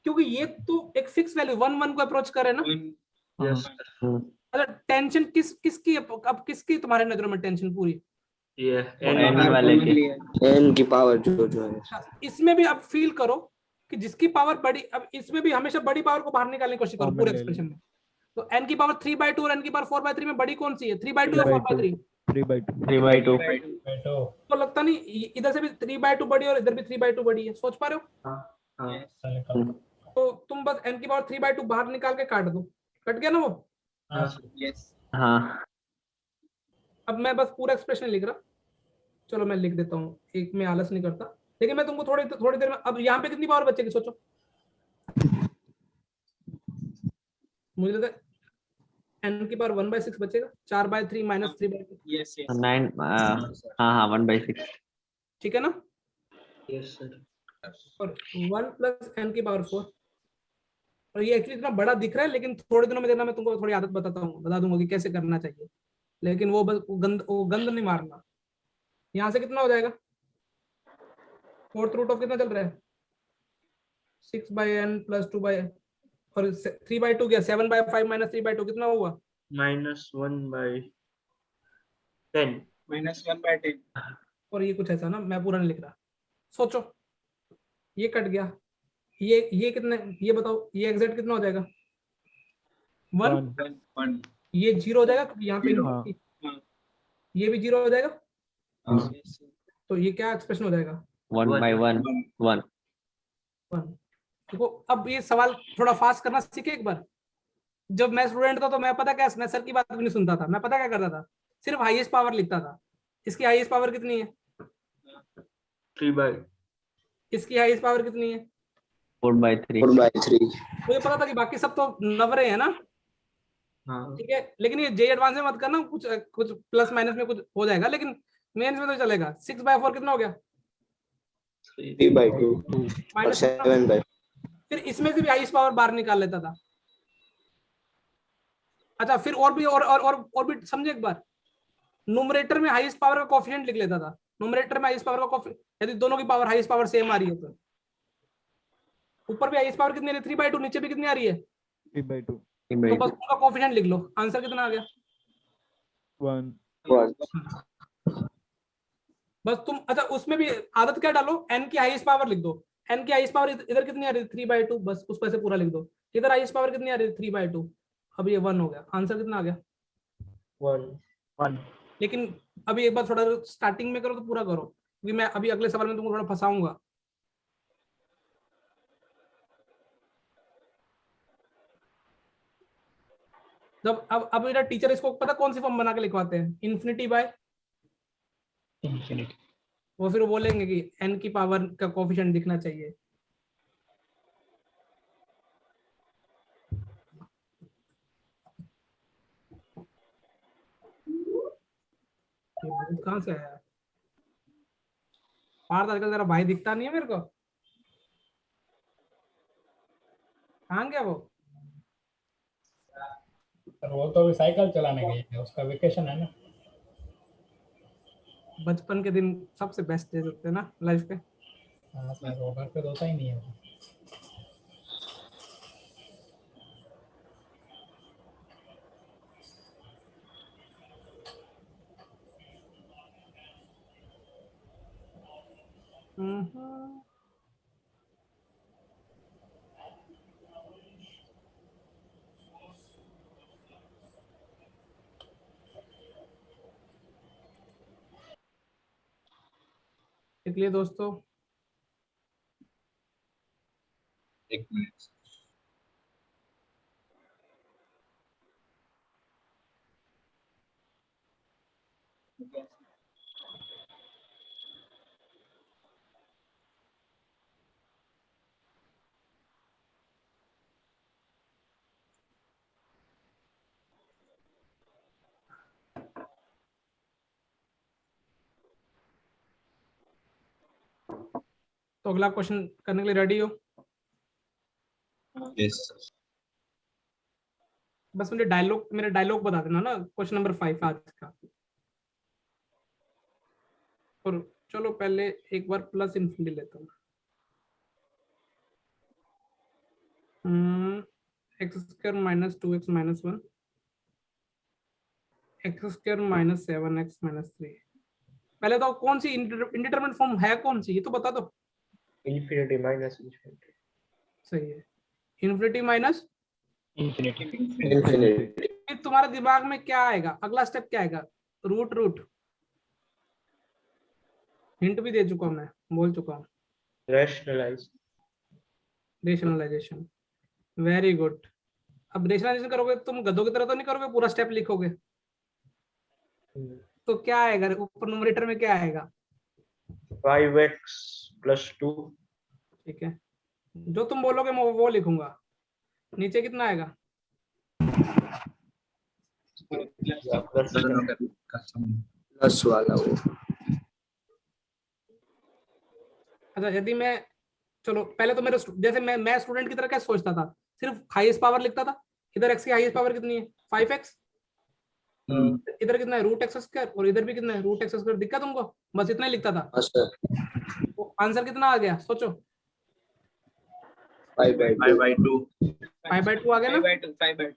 क्योंकि ये तो एक फिक्स वैल्यू 1 को अप्रोच करे ना। यस अच्छा, टेंशन किसकी? अब किसकी तुम्हारे नजरों में टेंशन पूरी? ये n वाले के n की पावर जो है। इसमें भी अब फील करो कि जिसकी पावर बड़ी, अब इसमें भी हमेशा बड़ी पावर को बाहर निकालने की कोशिश करो पूरे एक्सप्रेशन में। तो n की पावर 3/2 और n की पावर 4/3 में बड़ी कौन सी है? 3/2 या 4/3? 3/2 तो लगता नहीं इधर से भी 3/2 बड़ी और इधर भी 3/2 बड़ी है। सोच पा रहे हो? तो तुम बस n की पावर 3/2 बाहर निकाल के काट दो। कट गया ना वो? यस हाँ अब मैं बस पूरा एक्सप्रेशन लिख रहा। चलो मैं लिख देता हूँ, एक में आलस नहीं करता, लेकिन मैं तुमको थोड़ी देर में। अब यहाँ पे कितनी पावर बचेगी सोचो? मुझे लगता है n की पावर 1/6 बचेगा। 4/3 माइनस 3/2। यस 9 हाँ 1/6 ठीक है ना? Yes sir. और 1 प्लस n की पावर 4। और ये एक्चुअली इतना बड़ा दिख रहा है, लेकिन थोड़े दिनों में देखना मैं तुमको थोड़ी आदत बता दूंगा कि कैसे करना चाहिए। लेकिन वो बस वो गंद नहीं मारना। यहाँ से कितना हो जाएगा? फोर्थ रूट ऑफ कितना चल रहा है? 6/n प्लस 2/n और 3/2 गया। 7/5 माइनस 3/2 कितना हुआ? -1/10 -1/10 और ये कुछ ऐसा ना, मैं पूरा नहीं लिख रहा। सोचो, ये कट गया, ये कितने? ये बताओ, ये एग्जैक्ट कितना हो जाएगा? 1। ये 0 हो जाएगा क्योंकि यहाँ पे ये भी 0 हो जाएगा। तो ये क्या एक्सप्रेशन हो जाएगा? 1/1 1। देखो, अब ये सवाल थोड़ा फास्ट करना सीखे एक बार। जब मैं स्टूडेंट था तो मैं पता क्या, मैं सर की बात भी नहीं सुनता था। मैं पता क्या करता था? सिर्फ हाईएस्ट पावर लिखता था। इसकी हाईएस्ट पावर कितनी है? 3/3 इसकी हाईएस्ट पावर कितनी है? 4/3 4/3 मुझे पता था कि बाकी सब तो नवरे है ना। हाँ ठीक है, लेकिन ये जे एडवांस में मत करना, कुछ कुछ प्लस माइनस में कुछ हो जाएगा, लेकिन मेंस में तो चलेगा। 6/4 कितना हो गया? 3/2 और माइनस 7/4। फिर इसमें से भी हाईएस्ट पावर बाहर निकाल लेता था। अच्छा, फिर और भी और भी समझे एक बार, न्यूमरेटर में हाईएस्ट पावर का कोएफिशिएंट लिख लेता था। न्यूमरेटर में हाईएस्ट पावर का कोएफिशिएंट, यदि दोनों की पावर हाईएस्ट पावर सेम आ रही है तो ऊपर भी हाईएस्ट पावर कितनी आ रही है? 3/2, नीचे भी कितनी आ रही है? 3/2 तो बस उनका कोएफिशिएंट लिख लो, आंसर कितना आ गया? 1। बस तुम, अच्छा उसमें भी आदत क्या डालो, n की हाईएस्ट पावर लिख दो। n की हाईएस्ट पावर इधर कितनी आ रही है? 3/2, बस उस पर से पूरा लिख दो। इधर हाईएस्ट पावर कितनी आ रही है? 3/2। अब ये 1 हो गया, आंसर कितना आ गया? 1। लेकिन अभी एक बार थोड़ा स्टार्टिंग में करो तो पूरा करो, क्योंकि मैं अभी अगले सवाल में तुमको थोड़ा फंसाऊंगा। जब अब मेरा टीचर इसको पता कौन सी फॉर्म बना के लिखवाते हैं? Infinity by infinity. वो फिर बोलेंगे कि n की पावर का कोएफिशिएंट दिखना चाहिए। ये भूत कहाँ से आया? पार्थ आजकल तेरा भाई दिखता नहीं है मेरे को, कहाँ गया वो? सर वो तो अभी साइकिल चलाने गई है, उसका वेकेशन है ना। बचपन के दिन सबसे बेस्ट डेज होते हैं ना लाइफ के। हाँ सर, वो घर पे तो होता ही नहीं है वो। हम्म। इसलिए दोस्तों, एक मिनट। तो अगला क्वेश्चन करने के लिए रेडी हो? यस। बस मुझे मेरा डायलॉग बता देना ना, क्वेश्चन नंबर 5 आज का। और चलो पहले एक बार प्लस इन्फिनिटी लेता हूँ। x² - 2x - 1 x² - 7x - 3। पहले तो कौन सी इंडिटरमिनेट फॉर्म है, कौन सी, ये तो बता दो। Infinity minus infinity. सही है, इन्फिनिटी माइनस इंफिनिटी। इन्फिनिटी। फिर तुम्हारे दिमाग में क्या आएगा? अगला स्टेप क्या आएगा? रूट। हिंट भी दे चुका हूं, मैं बोल चुका हूँ। Rationalization, very good. अब रेशनलाइजेशन करोगे तुम गधों की तरह तो नहीं करोगे, पूरा स्टेप लिखोगे। तो क्या आएगा ऊपर न्यूमरेटर में? क्या आएगा? 5x + 2। ठीक है, जो तुम बोलोगे मैं वो लिखूंगा। नीचे कितना आएगा? प्लस वाला वो। अच्छा, यदि मैं, चलो पहले तो मेरे जैसे मैं स्टूडेंट की तरह क्या सोचता था, सिर्फ हाईएस्ट पावर लिखता था। इधर x की हाईएस्ट पावर कितनी है? 5x। इधर कितना है? √x²। और इधर भी कितना है? √x²। दिक्कत तुमको? बस इतना ही लिखता था। तो आंसर कितना आ गया सोचो? 5/2। 5/2 आ गया ना? 5/2।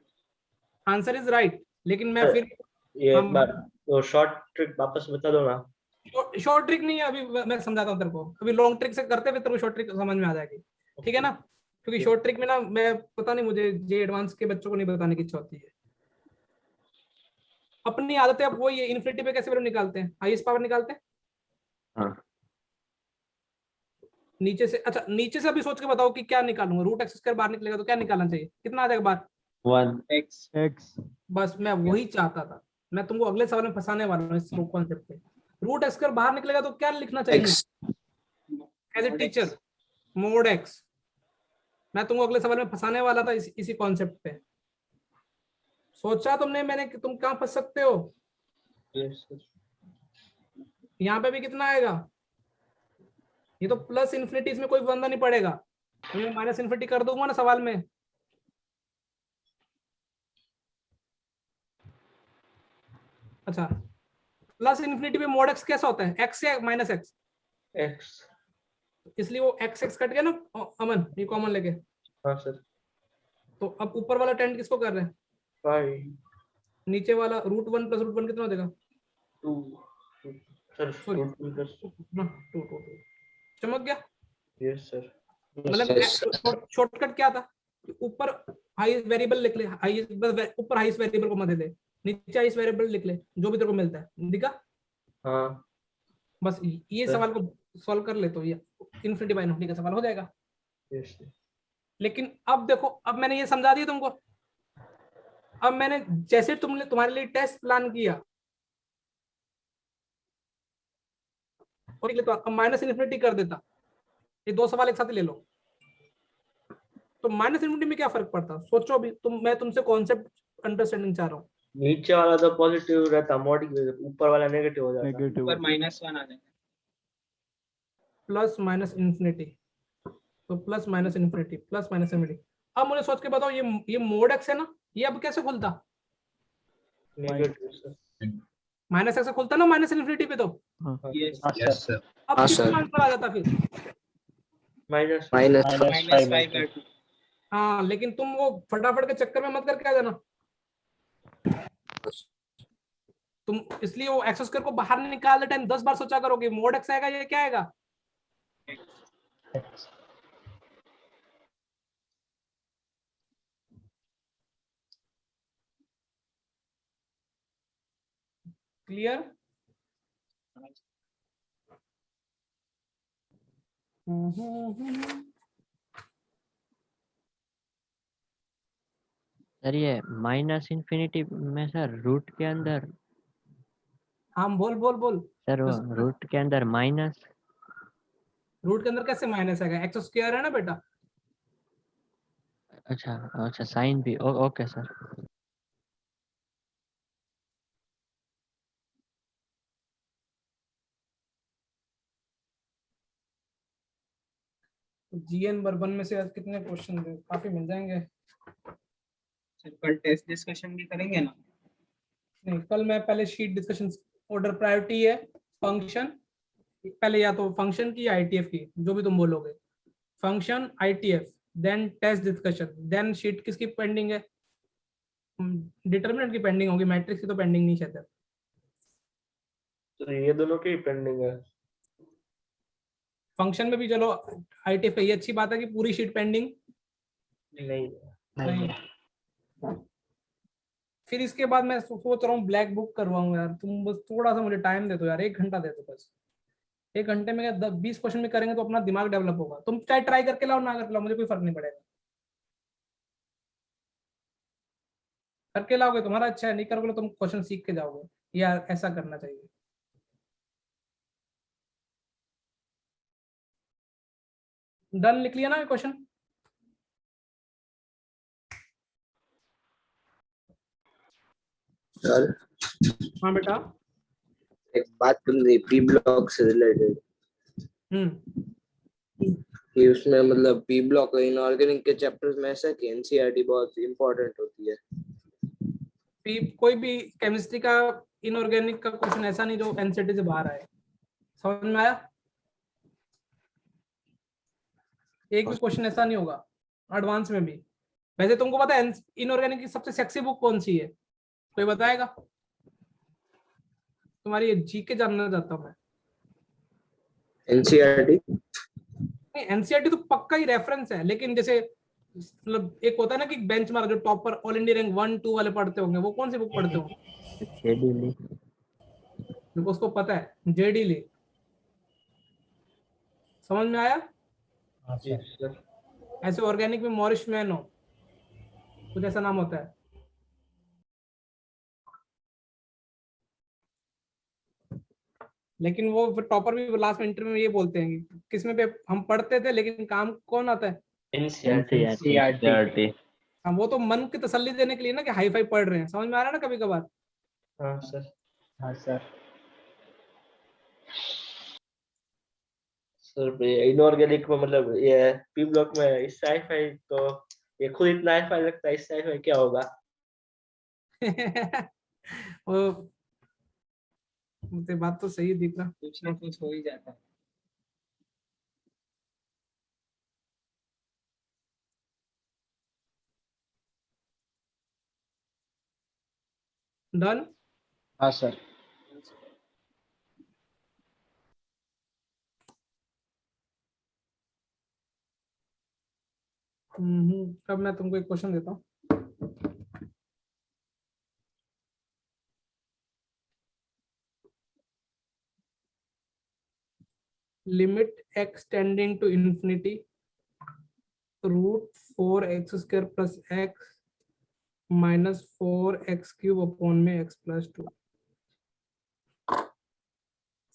Answer is right. लेकिन मैं फिर ये एक बार तो शॉर्ट ट्रिक वापस बता दो ना। शॉर्ट ट्रिक नहीं है, अभी मैं समझाता हूँ तेरे को। अभी लॉन्ग ट्रिक से करते हुए तेरे को शॉर्ट ट्रिक समझ में आ जाएगी, ठीक है ना? क्योंकि शॉर्ट ट्रिक में ना, मैं पता नहीं, मुझे जे एडवांस के बच्चों को नहीं बताने की इच्छा होती है। अपनी आदत है अब वही है। इन्फिनिटी पे कैसे वैल्यू निकालते हैं? हाईएस्ट पावर निकालते हैं। हाँ। नीचे से, अच्छा नीचे से अभी सोच के बताओ कि क्या निकालूंगा। √x² बाहर निकलेगा तो क्या निकालना चाहिए? कितना आ जाएगा बाहर? 1x। बस मैं वही चाहता था। मैं तुमको अगले सवाल में फंसाने वाला हूँ इस कॉन्सेप्ट पे। √x² बाहर निकलेगा तो क्या लिखना चाहिए as a teacher? mod x। मैं तुमको अगले सवाल में फंसाने वाला था इसी कॉन्सेप्ट पे। सोचा तुमने मैंने कि तुम कहाँ फंस सकते हो? Yes sir. यहाँ पे भी कितना आएगा? ये तो प्लस इन्फिनिटी, इसमें कोई बंदा नहीं पड़ेगा, मैं माइनस इन्फिनिटी कर दूंगा ना सवाल में। अच्छा, प्लस इन्फिनिटी पे मोड एक्स कैसा होता है? एक्स या माइनस एक्स? एक्स। इसलिए वो एक्स एक्स कट गया ना अमन, ये कॉमन लेके। हाँ सर। तो अब ऊपर वाला टेन किसको कर रहे हैं? 5 नीचे वाला √1 + √1 कितना हो जाएगा? 2 सर। Sorry. 2 चमक गया। Yes sir. मतलब शॉर्टकट क्या था? ऊपर हाईएस्ट वेरिएबल लिख ले, हाईएस्ट ऊपर हाईएस्ट वेरिएबल को मत दे, नीचे हाईएस्ट वेरिएबल लिख ले, जो भी तेरे को मिलता है। दिखा? हाँ बस ये सर। सवाल को सॉल्व कर ले तो ये इन्फिनिटी बाय इन्फिनिटी का सवाल हो जाएगा। Yes sir. लेकिन अब देखो, अब मैंने ये समझा दिया तुमको। अब मैंने जैसे तुमने तुम्हारे लिए टेस्ट प्लान किया और तो माइनस इन्फिनिटी कर देता, ये 2 सवाल एक साथ ले लो, तो माइनस इन्फिनिटी में क्या फर्क पड़ता? सोचो अभी मैं तुमसे कॉन्सेप्ट अंडरस्टैंडिंग चाह रहा हूँ। नीचे वाला तो पॉजिटिव रहता, मॉड ऊपर वाला नेगेटिव हो जाता। नेगेटिव ऊपर -1 आ जाएगा। प्लस माइनस इन्फिनिटी, तो plus minus infinity, plus minus infinity. अब मुझे सोच के बताओ, ये मोड एक्स है ना, ये अब कैसे खुलता? Negative sir. माइनस एक्स से खुलता ना माइनस इन्फिनिटी पे, तो यस यस सर। अब हाँ, कितना सर। आंसर आ जाता फिर? माइनस -5/2। हाँ, लेकिन तुम वो फटाफट के चक्कर में मत करके आ जाना। तुम इसलिए वो एक्स स्क्वायर को बाहर निकालते टाइम 10 बार सोचा करोगे, मोड एक्स आएगा या क्या आएगा? क्लियर? सर ये माइनस इन्फिनिटी में सर रूट के अंदर, हाँ बोल बोल बोल। सर वो रूट के अंदर माइनस, रूट के अंदर कैसे माइनस आएगा? एक्स स्क्वायर है ना बेटा। अच्छा अच्छा साइन भी ओके सर। जीएन बर्बन में से आज कितने क्वेश्चन थे? काफी मिल जाएंगे। सर कल टेस्ट डिस्कशन भी करेंगे ना? नहीं, कल मैं पहले शीट डिस्कशन, ऑर्डर प्रायोरिटी है फंक्शन, पहले या तो फंक्शन की या आईटीएफ की, जो भी तुम बोलोगे। Function, ITF, then test discussion, then sheet किसकी पेंडिंग है? डिटरमिनेंट की पेंडिंग होगी, मैट्रिक्स की तो पेंडिंग नहीं शायद। तो ये दोनों की पेंडिंग है। फंक्शन में भी चलो आईटीएफ का ये अच्छी बात है कि पूरी शीट पेंडिंग नहीं। फिर इसके बाद मैं सोच रहा हूँ ब्लैक बुक करवाऊँ यार। तुम बस थोड़ा सा मुझे टाइम दे दो यार, 1 घंटा दे दो बस। 1 घंटे में 20 क्वेश्चन में करेंगे तो अपना दिमाग डेवलप होगा। तुम चाहे ट्राई करके लाओ ना करके लाओ, मुझे कोई फर्क नहीं पड़ेगा। करके लाओगे तुम्हारा अच्छा है, नहीं करोगे तुम क्वेश्चन सीख के जाओगे यार, ऐसा करना चाहिए। डन, लिख लिया ना क्वेश्चन? सर हाँ बेटा। एक बात तुमने पी ब्लॉक से रिलेटेड कि उसमें मतलब पी ब्लॉक इनऑर्गेनिक के चैप्टर्स में ऐसा कि एनसीईआरटी बहुत इंपॉर्टेंट होती है। कोई भी केमिस्ट्री का इनऑर्गेनिक का क्वेश्चन ऐसा नहीं जो एनसीईआरटी से बाहर आए। समझ में आया? एक भी क्वेश्चन ऐसा नहीं होगा एडवांस में भी। वैसे तुमको पता है इनऑर्गेनिक की सबसे सेक्सी बुक कौन सी है? कोई बताएगा? तुम्हारी जीके जानना चाहता हूं मैं। एनसीईआरटी नहीं, एनसीईआरटी तो पक्का ही रेफरेंस है, लेकिन जैसे मतलब एक होता है ना कि बेंचमार्क, जो टॉपर ऑल इंडिया रैंक 1 2 वाले पढ़ते होंगे, वो कौन सी बुक पढ़ते होंगे? जेडी ली। देखो उसको पता है, जेडी ली। समझ में आया? ऐसे ऑर्गेनिक में मॉरिस मैन हो, कुछ ऐसा नाम होता है। लेकिन वो टॉपर भी लास्ट में इंटरव्यू में ये बोलते हैं कि किसमें पे हम पढ़ते थे लेकिन काम कौन आता है? एनसीईआरटी। हाँ वो तो मन की तसल्ली देने के लिए ना कि हाई फाई पढ़ रहे हैं, समझ में आ रहा है ना कभी कभार। हाँ सर। हाँ सर। सर इनऑर्गेनिक में मतलब ये पी ब्लॉक में इस साईफाई तो ये खुद इतना हाई लगता है, इस साईफाई क्या होगा? वो मुझे बात तो सही दिख रहा। कुछ ना कुछ हो ही जाता है। डन। हाँ सर। अब मैं तुमको एक क्वेश्चन देता हूँ। Limit x tending to infinity √4x² plus x minus 4x³ upon में x+2।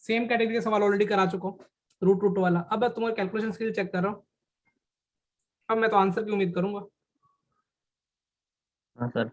सेम कैटेगरी का सवाल ऑलरेडी करा चुका हूँ, रूट वाला। अब मैं तुम्हारी कैलकुलेशन स्किल चेक कर रहा हूँ। अब मैं तो आंसर की उम्मीद करूंगा। हाँ सर।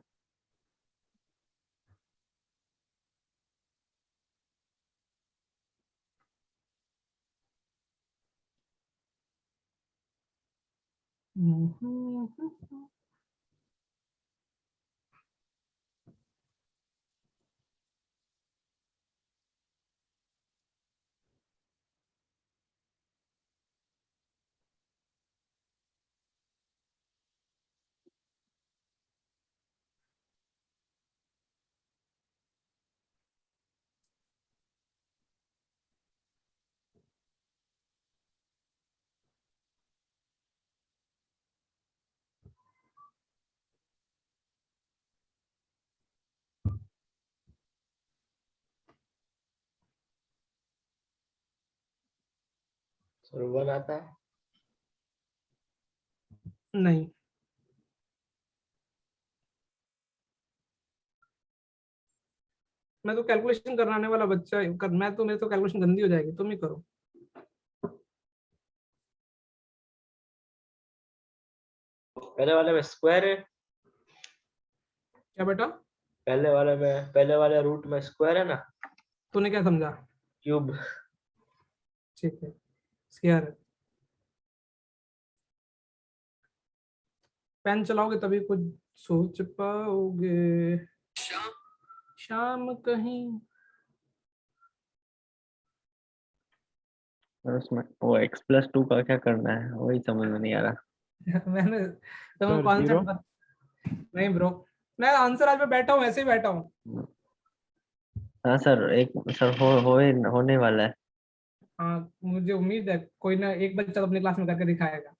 सर 1 आता है? नहीं, मैं तो कैलकुलेशन कराने वाला बच्चा मैं तो, मेरे तो कैलकुलेशन गंदी हो जाएगी, तुम ही करो। पहले वाले में स्क्वायर है, क्या बेटा? पहले वाले रूट में स्क्वायर है ना, तूने क्या समझा? क्यूब। ठीक है, स्क्वायर है। पेन चलाओगे तभी कुछ सोच पाओगे। शाम कहीं। और उसमें वो x+2 का क्या करना है, वही समझ में नहीं आ रहा। मैंने तुम्हें सर कॉन्सेप्ट 0। नहीं ब्रो, मैं आंसर आज पे बैठा हूँ, ऐसे ही बैठा हूँ। हाँ सर, एक सर होने वाला है। हाँ मुझे उम्मीद है कोई ना एक बच्चा तो अपनी क्लास में करके दिखाएगा।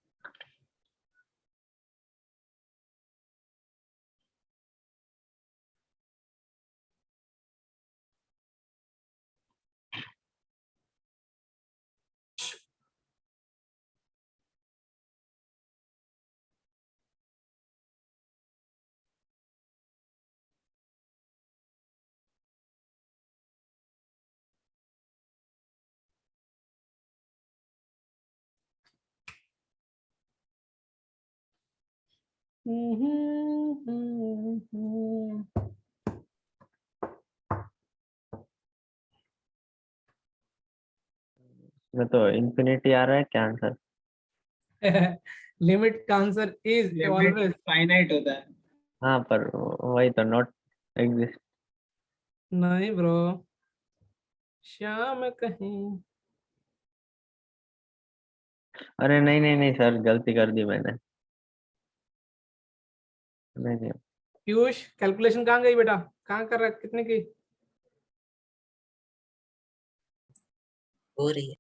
मैं तो इन्फिनिटी आ रहा है क्या आंसर? लिमिट का answer is limit always. Finite होता है। हाँ पर वही तो, नॉट एग्जिस्ट। नहीं ब्रो, शाम कहीं। अरे नहीं नहीं नहीं सर, गलती कर दी मैंने। नहीं नहीं। पीयूष कैलकुलेशन कहाँ गई बेटा? कहाँ कर रहा है, कितने की? हो रही है।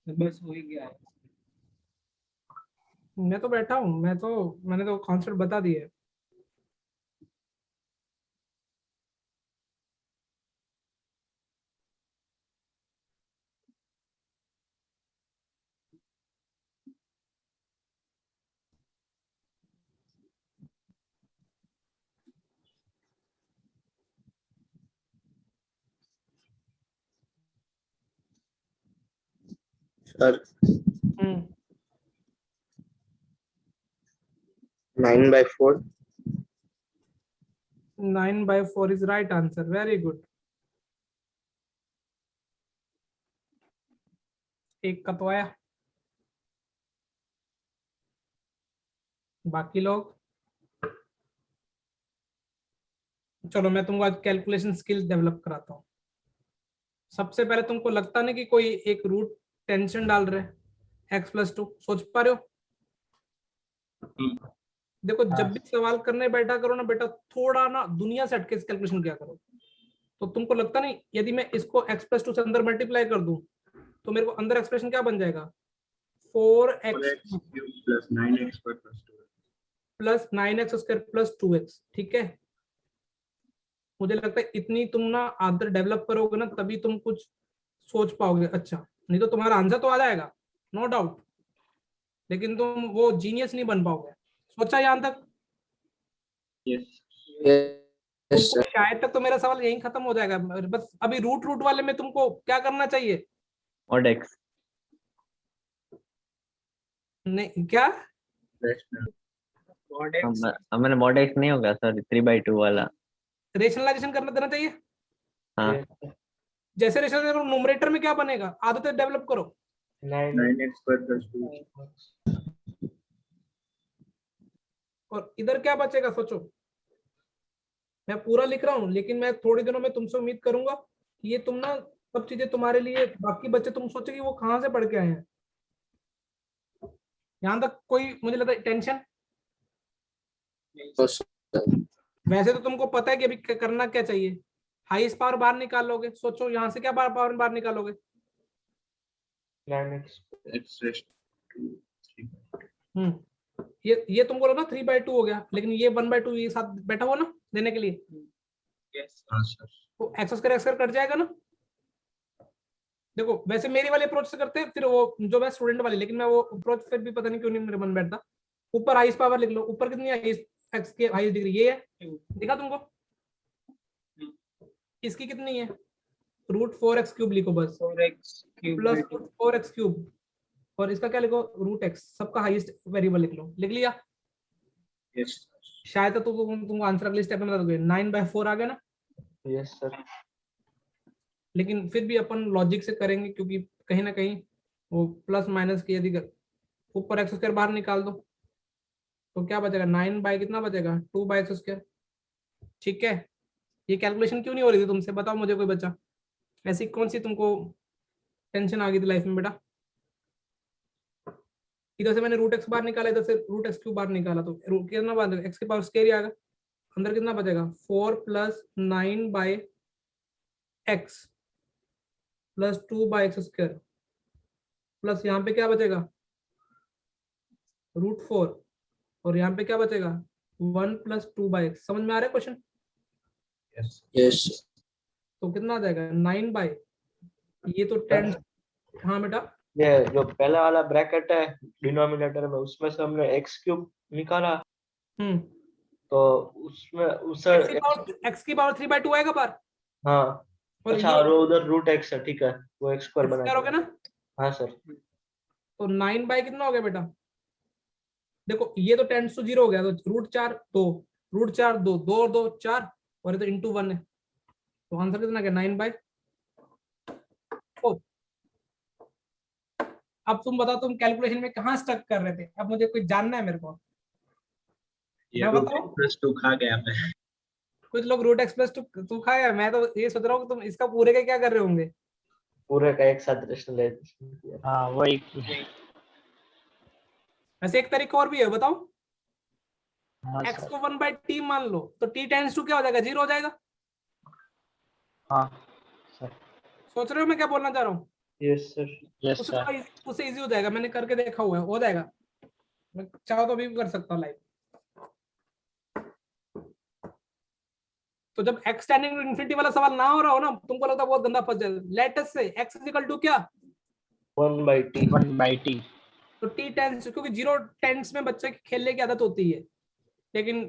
बस हो ही गया। मैं तो बैठा हूँ, मैंने तो कॉन्सेप्ट बता दिए है। Sir 9/4। 9/4 is right answer. Very good. एक का तो आया। बाकी लोग, चलो मैं तुमको आज कैलकुलेशन स्किल डेवलप कराता हूँ। सबसे पहले तुमको लगता नहीं कि कोई एक रूट टेंशन डाल रहे x+2, सोच पा रहे हो? देखो जब भी सवाल करने बैठा करो ना बेटा, थोड़ा ना दुनिया से हटके कैलकुलेशन किया करो। तो तुमको लगता नहीं यदि मैं इसको x+2 से अंदर मल्टीप्लाई कर दूं तो मेरे को अंदर एक्सप्रेशन क्या बन जाएगा? 4x plus 9x plus 9x² plus 2x। ठीक है, मुझे लगता है इतनी तुम ना आदत डेवलप करोगे ना तभी तुम कुछ सोच पाओगे अच्छा, नहीं तो तुम्हारा आंसर तो आ जाएगा नो डाउट, लेकिन तुम वो जीनियस नहीं बन पाओगे। सोचा यहाँ तक? तुमको शायद तक तो मेरा सवाल यहीं खत्म हो जाएगा। बस अभी रूट वाले में तुमको क्या करना चाहिए? Mod x. नहीं क्या? मैंने मॉड एक्स नहीं होगा सॉरी, 3/2 वाला। रेशनलाइजेशन करना देना चाहिए। हाँ जैसे रेशनलाइजेशन करो, न्यूमरेटर में क्या बनेगा? आदतें डेवलप करो। 9x² plus 2। और इधर क्या बचेगा सोचो। मैं पूरा लिख रहा हूँ लेकिन मैं थोड़ी दिनों में तुमसे उम्मीद करूंगा कि ये तुम ना सब चीजें तुम्हारे लिए, बाकी बच्चे तुम सोचे कि वो कहाँ से पढ़ के आए हैं। यहाँ तक कोई मुझे लगता है टेंशन? वैसे तो तुमको पता है कि अभी करना क्या चाहिए। हाईएस्ट पावर बाहर निकालोगे, सोचो यहाँ से क्या पावर बाहर निकालोगे? 9x ये तुमको लगा 3/2 हो गया, लेकिन ये 1/2 ये साथ बैठा हुआ ना देने के लिए, तो x² कट जाएगा ना। देखो वैसे मेरी वाली अप्रोच से करते हैं, फिर वो जो मैं स्टूडेंट वाली, लेकिन मैं वो अप्रोच फिर भी पता नहीं क्यों नहीं मेरे मन बैठता। ऊपर हाईएस्ट पावर लिख लो, ऊपर कितनी है x के हाईएस्ट डिग्री? ये है, दिखा तुमको? इसकी कितनी है? √4x³ लिखो बस, 4x³ प्लस 4x³, और इसका क्या लिखो? √x। सबका हाईएस्ट वेरिएबल लिख लो। लिख लिया? शायद तो तुमको आंसर अगले स्टेप में बता दोगे। 9/4 आ गया ना? Yes sir. लेकिन फिर भी अपन लॉजिक से करेंगे, क्योंकि कहीं ना कहीं वो प्लस माइनस की यदि ऊपर x² बाहर निकाल दो तो क्या बचेगा? 9 कितना बचेगा? 2/x²। ठीक है, ये कैलकुलेशन क्यों नहीं हो रही थी तुमसे? बताओ मुझे कोई बच्चा, ऐसी कौन सी तुमको टेंशन आ गई थी लाइफ में बेटा? इधर से मैंने √x बाहर निकाला, इधर से √x³ बाहर निकाला, तो कितना बाहर? x की पावर स्क्वायर आ गया, अंदर कितना बचेगा? 4 + 9/x प्लस 2/x² प्लस यहाँ पे क्या बचेगा? √4, और यहाँ पे क्या बचेगा? 1 + 2/x। समझ में आ रहा है क्वेश्चन? यस। तो कितना आ जाएगा? 9/, ये तो 10। हाँ बेटा, ये जो पहला वाला ब्रैकेट है डिनोमिनेटर में, उसमें से हमने x³ निकाला, तो उसमें उस x की पावर 3/2 आएगा बाहर। हाँ और अच्छा, ये और वो उधर √x है, ठीक है, वो x² बना हो गया ना? हाँ सर। तो 9/, कितना हो गया बेटा? देखो ये तो 10 to 0 हो गया, तो √4 2, √4 2, 2 और 2 4, और ये तो इंटू 1 है, तो आंसर कितना गया? 9/4। अब तुम बताओ, तुम कैलकुलेशन में कहाँ स्टक कर रहे थे? अब मुझे कुछ जानना है मेरे को। मैं बताऊं? +2 खा गया मैं। कुछ लोग √x+2 खाया, मैं तो ये सोच रहा हूँ कि तुम इसका पूरे का क्या कर रहे होंगे। पूरे का एक साथ रेशनलाइजेशन किया। हाँ वही। वैसे एक तरीका और भी है, बताओ? हाँ x सर। को 1/t मान लो, तो t टेंड्स टू क्या हो जाएगा? 0 हो जाएगा। हाँ सर। सोच रहे हो मैं क्या बोलना चाह रहा हूँ? Yes sir. यस उससे सर। थोड़ा उससे इजी हो जाएगा, मैंने करके देखा हुआ है, हो जाएगा। मैं चाहो तो अभी भी कर सकता हूँ लाइव। तो जब x टेंडिंग टू इंफिनिटी वाला सवाल ना हो रहा हो ना, तुमको लगता है बहुत गंदा फंस जाएगा, लेट अस से x इज इक्वल टू क्या 1/t। 1/t। तो t टेंस, क्योंकि 0 टेंस में बच्चे की खेलने की आदत होती है, लेकिन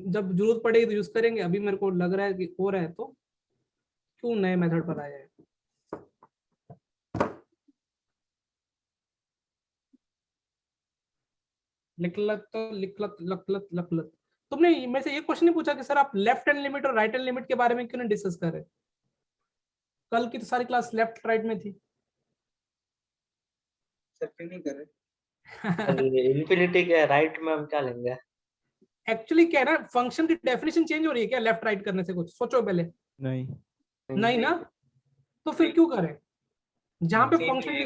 जब जरूरत पड़ेगी तो यूज करेंगे। अभी मेरे को लग रहा है कि हो रहा है, तो क्यों नए मेथड पर आया है। लिखलत। तुमने मेरे से ये क्वेश्चन नहीं पूछा कि सर आप लेफ्ट हैंड लिमिट और राइट हैंड लिमिट के बारे में क्यों नहीं डिस्कस कर रहे? कल की तो सारी क्लास लेफ्ट राइट में थी। सर क्यों नहीं कर रहे? इन्फिनिटी के राइट में हम क्या लेंगे? एक्चुअली क्या है ना, फंक्शन की डेफिनेशन चेंज हो रही है क्या लेफ्ट राइट करने से? कुछ सोचो पहले। नहीं। नहीं ना, तो फिर क्यों करें? जहां पे फंक्शन की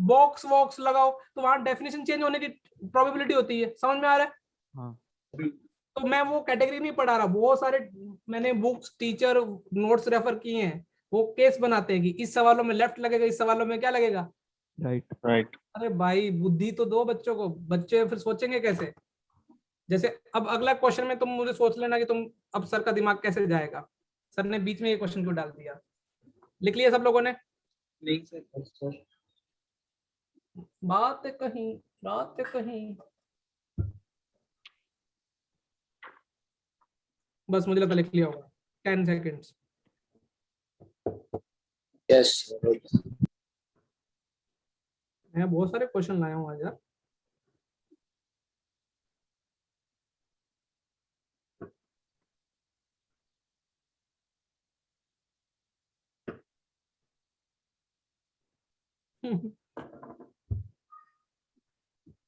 बॉक्स वॉक्स लगाओ तो वहां डेफिनेशन चेंज होने की प्रोबेबिलिटी होती है। समझ में आ रहा है? हाँ। तो मैं वो कैटेगरी नहीं पढ़ा रहा, बहुत सारे मैंने बुक्स टीचर नोट्स रेफर किए हैं, वो केस बनाते हैं कि इस सवालों में लेफ्ट लगेगा, इस सवालों में क्या लगेगा, राइट। राइट। अरे भाई बुद्धि तो दो बच्चों को, बच्चे फिर सोचेंगे कैसे? जैसे अब अगला क्वेश्चन में तुम मुझे सोच लेना कि तुम अब सर का दिमाग कैसे जाएगा। सर ने बीच में ये क्वेश्चन क्यों डाल दिया? लिख लिया सब लोगों ने? नहीं सर। बात कहीं, बात कहीं। बस मुझे लगा लिख लिया होगा। 10 सेकेंड्स। यस मैं बहुत सारे क्वेश्चन लाया हूँ आज यार।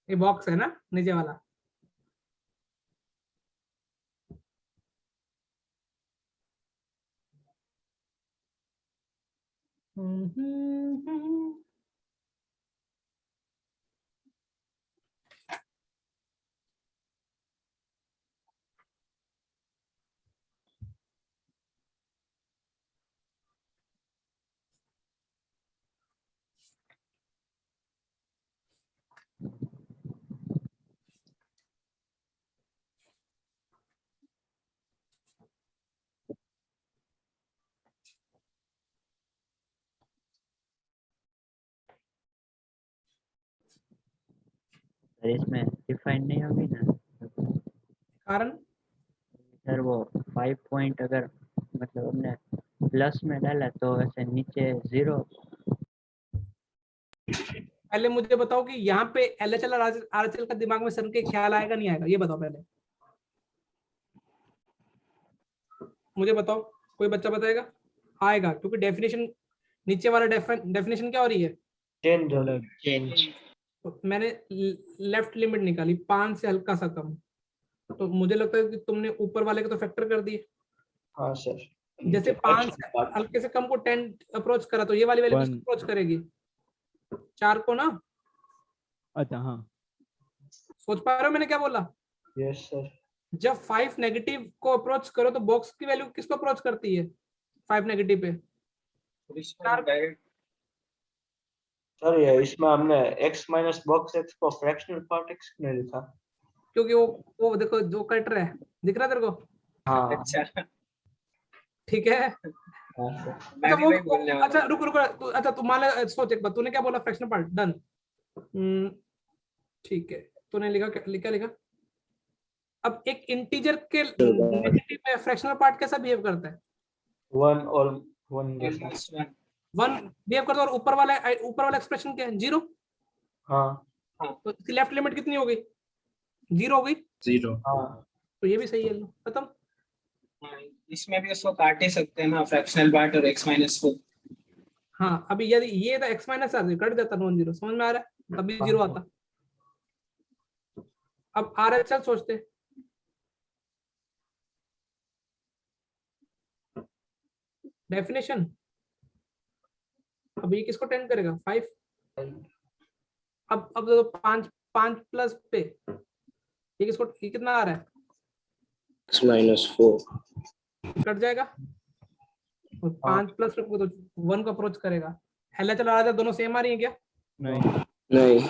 ये बॉक्स है ना नीचे वाला? सर इसमें डिफाइन नहीं होगी ना कारण? सर? वो 5 पॉइंट अगर मतलब हमने प्लस में डाला तो ऐसे नीचे 0। पहले मुझे बताओ कि यहाँ पे एलएचएल और आरएचएल का दिमाग में सर के ख्याल आएगा नहीं आएगा, ये बताओ पहले मुझे बताओ। कोई बच्चा बताएगा? आएगा, क्योंकि डेफिनेशन नीचे वाला डेफिनेशन क्या हो रही है? Change change. तो मैंने लेफ्ट लिमिट निकाली 5 से हल्का सा कम, तो मुझे लगता है कि तुमने ऊपर वाले को तो फैक्टर कर दिए। हाँ सर। जैसे 5 से हल्के से कम को 10 अप्रोच करा, तो ये वाली वैल्यू किसको अप्रोच करेगी? 4 को ना। अच्छा हाँ। सोच पा रहे हो मैंने क्या बोला? Yes sir. जब 5 नेगेटिव को अप्रोच करो तो बॉक्स की वैल्यू किसको अप्रोच करती है 5 नेगेटिव पे? सर ये इसमें हमने x माइनस बॉक्स x को फ्रैक्शनल पार्ट x ने लिखा, क्योंकि वो देखो जो कट रहा है, दिख रहा है तेरे को? हाँ। अच्छा ठीक है। हाँ सर। अच्छा वो अच्छा रुक रुक अच्छा तू मान ले, सोच एक बार, तूने क्या बोला? Fractional part done. ठीक है, तूने लिखा क्या लिखा? अब एक इंटीजर के नेगेटिव में फ्रैक्शनल पार्ट कैसा बिहेव करता है? 1 और 1 जैसा। 1 बिहेव करता है। और ऊपर वाला एक्सप्रेशन क्या है? 0। हाँ। तो इसकी लेफ्ट लिमिट कितनी हो गई? 0 हो गई। 0। हाँ। तो ये भी सही है, खत्म। इसमें भी उसको काट ही सकते हैं ना, फ्रैक्शनल पार्ट और x माइनस को। हाँ, अभी यदि ये था x माइनस कट देता नॉन जीरो, समझ में आ रहा है? तभी 0 आता। अब RHL सोचते, डेफिनेशन। अब ये किसको टेंड करेगा? 5। अब देखो 5 प्लस पे ये किसको, ये कितना आ रहा है? -4 कट जाएगा। और 5 प्लस रखो तो 1 को अप्रोच करेगा। LHS और RHS दोनों सेम आ रही है क्या? नहीं नहीं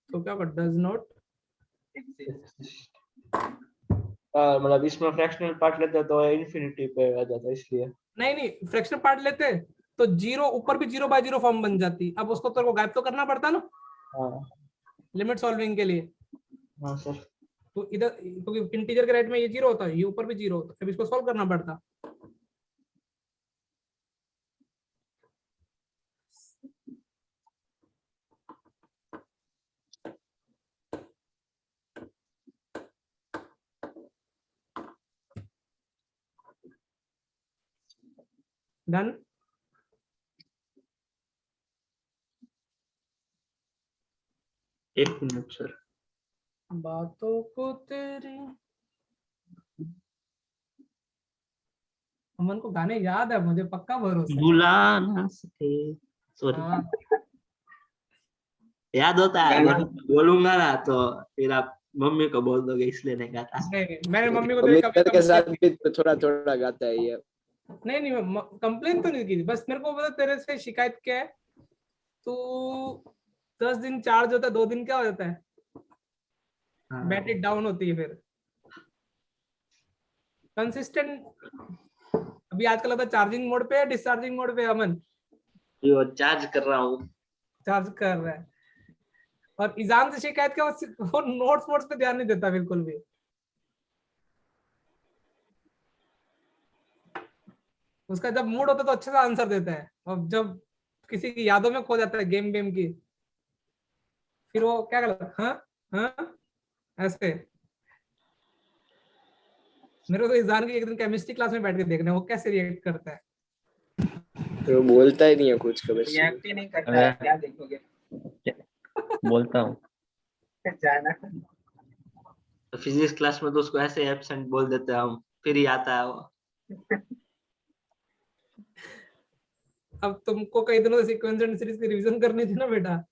तो क्या होगा? डज नॉट मतलब इसमें फ्रैक्शनल पार्ट लेते हैं तो इन्फिनिटी पे आ जाता है इसलिए। नहीं फ्रैक्शनल पार्ट लेते तो 0 ऊपर भी 0/0 फॉर्म बन जाती। अब उसको तेरे को गायब तो करना पड़ता ना हाँ लिमिट सॉल्विंग के लिए। हाँ सर। तो इधर क्योंकि इंटीजर के राइट में ये 0 होता है, ये ऊपर भी 0 होता है, अब इसको सॉल्व करना पड़ता। डन। एक मिनट सर। बातों को तेरी, अमन को गाने याद है, मुझे पक्का भरोसा है। भुला ना सके, सॉरी हाँ याद होता है गाना- बट बोलूंगा ना तो फिर आप मम्मी को बोल दोगे इसलिए नहीं गाता। नहीं, मैंने मम्मी को तो अमित कभी के साथ भी थोड़ा थोड़ा गाता है ये। नहीं कंप्लेन तो नहीं की थी, बस मेरे को पता तेरे से शिकायत क्या है। तू 10 दिन चार्ज होता है, 2 दिन क्या हो जाता है, हाँ। बैटरी डाउन होती है फिर। कंसिस्टेंट अभी आजकल होता है चार्जिंग मोड पे है डिस्चार्जिंग मोड पे? अमन जो चार्ज कर रहा हूँ। चार्ज कर रहा है। और इजान से शिकायत क्या, वो नोट्स पे ध्यान नहीं देता बिल्कुल भी। उसका जब मूड होता है तो अच्छे से आंसर देता है, और जब किसी की यादों में खो जाता है गेम की, फिर वो क्या करता है, हाँ ऐसे। मेरे को तो इजान की एक दिन केमिस्ट्री क्लास में बैठ के देखना है वो कैसे रिएक्ट करता है। तो बोलता ही नहीं है कुछ कभी। रिएक्ट ही नहीं करता है, क्या देखोगे? बोलता हूँ। जाना तो फिजिक्स क्लास में तो उसको ऐसे एब्सेंट बोल देते हैं हम, फिर ही आता है वो। अब तुमको कई दिनों से सीक्वेंस एंड सीरीज की रिवीजन करनी थी ना बेटा।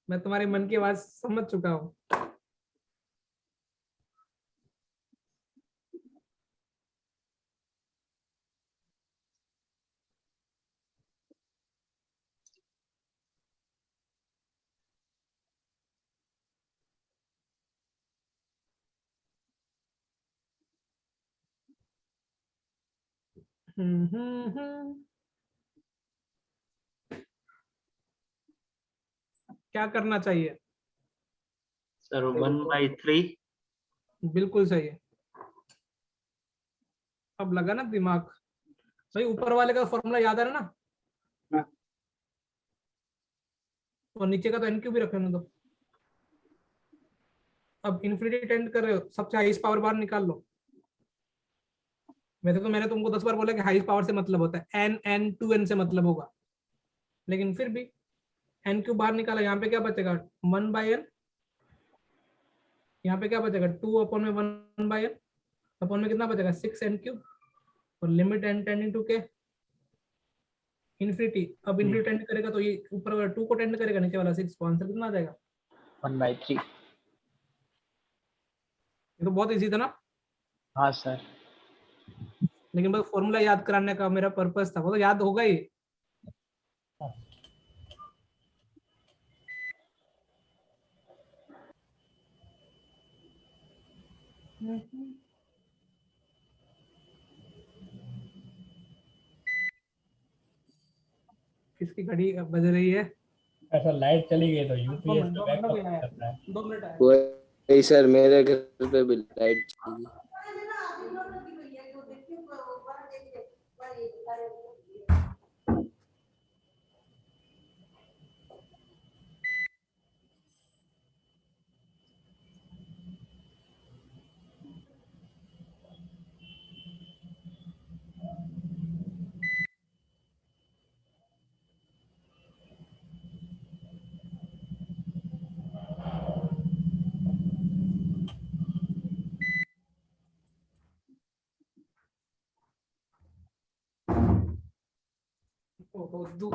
मैं तुम्हारे मन की आवाज समझ चुका हूँ। हम्म। क्या करना चाहिए? सर 1/3। बिल्कुल सही है। अब लगा ना दिमाग। भाई ऊपर वाले का फॉर्मूला याद है ना? हाँ। और नीचे का तो एन क्यू भी रखने दो। अब इन्फिनिटी टेंड कर रहे हो, सबसे हाईएस्ट पावर बार निकाल लो। वैसे तो मैंने तुमको 10 बार बोला कि हाईएस्ट पावर से मतलब होता है एन 2n से मतलब होगा, लेकिन फिर भी एन क्यू बाहर निकाला, यहाँ पे क्या बचेगा 1/n, यहाँ पे क्या बचेगा 2/1/n, अपॉन में कितना बचेगा 6n क्यूब, और लिमिट n टेंडिंग टू के इन्फिनिटी। अब इन्फिनिटी टेंड करेगा तो ये ऊपर वाला 2 को टेंड करेगा, नीचे वाला 6 को। आंसर कितना आ जाएगा? 1/3। ये तो बहुत इजी था ना। हाँ सर। लेकिन बस फॉर्मूला याद कराने का मेरा पर्पस था, वो तो याद होगा ही। किसकी घड़ी बज रही है? ऐसा लाइट चली गई तो 2 यूपीएस मिनट तो 2 मिनट बैकअप आया, करता है। 2 मिनट आया। वही सर मेरे घर पे भी लाइट चली।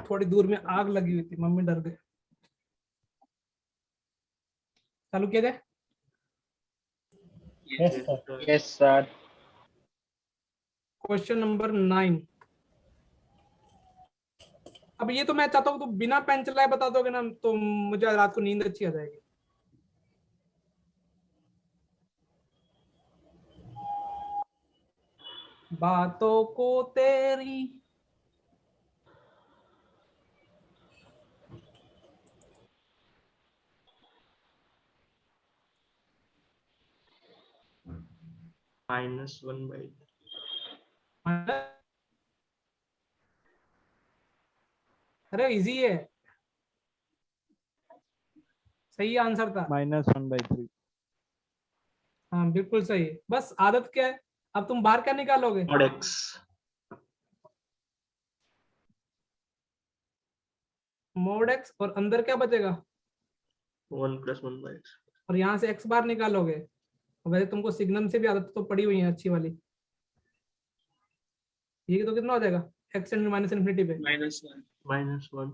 थोड़ी दूर में आग लगी हुई थी, मम्मी डर गई। चालू किया जाए? Yes sir. Yes sir. Question number 9। अब ये तो मैं चाहता हूँ तो बिना पेन चलाए बता दोगे ना, तो मुझे रात को नींद अच्छी आ जाएगी। बातों को तेरी -1/3 अरे इजी है, सही आंसर था। -1/3। हाँ बिल्कुल सही है, बस आदत क्या है। अब तुम बाहर क्या निकालोगे? mod x mod x, और अंदर क्या बचेगा? 1 + 1/x। और यहाँ से x बार निकालोगे। वैसे तुमको सिग्नम से भी आदत तो पड़ी हुई है अच्छी वाली। ये तो कितना हो जाएगा x टेंड माइनस इनफिनिटी पे? -1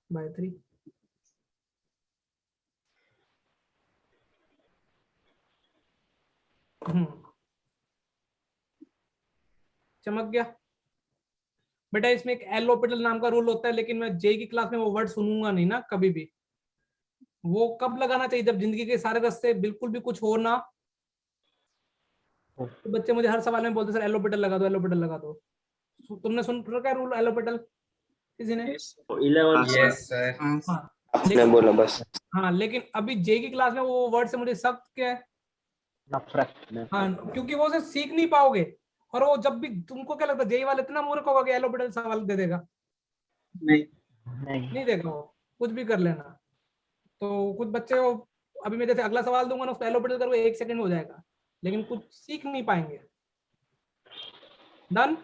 /3। चमक गया बेटा। इसमें एक एल ऑर्बिटल नाम का रूल होता है, लेकिन मैं जे की क्लास में वो वर्ड सुनूंगा नहीं ना कभी भी। वो कब लगाना चाहिए? जब जिंदगी के सारे रास्ते बिल्कुल भी कुछ हो ना, तो बच्चे मुझे हर सवाल में बोलते सर एल ऑर्बिटल लगा दो, एल ऑर्बिटल लगा दो। तुमने सुन रखा है रूल एल ऑर्बिटल किसी ने? 11 यस सर, हाँ आपने बोला बस। हाँ, लेकिन अभी जे की क्लास में वो वर्ड से मुझे सख्त क्या है, नफरत। हाँ, क्योंकि वो उसे सीख नहीं पाओगे। और वो जब भी तुमको क्या लगता है जेई वाला इतना मूर्ख होगा कि एल ऑर्बिटल सवाल दे देगा? नहीं देगा वो, कुछ भी कर लेना। तो कुछ बच्चे वो, अभी मैं जैसे अगला सवाल दूंगा ना, उसको एल ऑर्बिटल करोगे 1 सेकंड में हो जाएगा, लेकिन कुछ सीख नहीं पाएंगे। Done?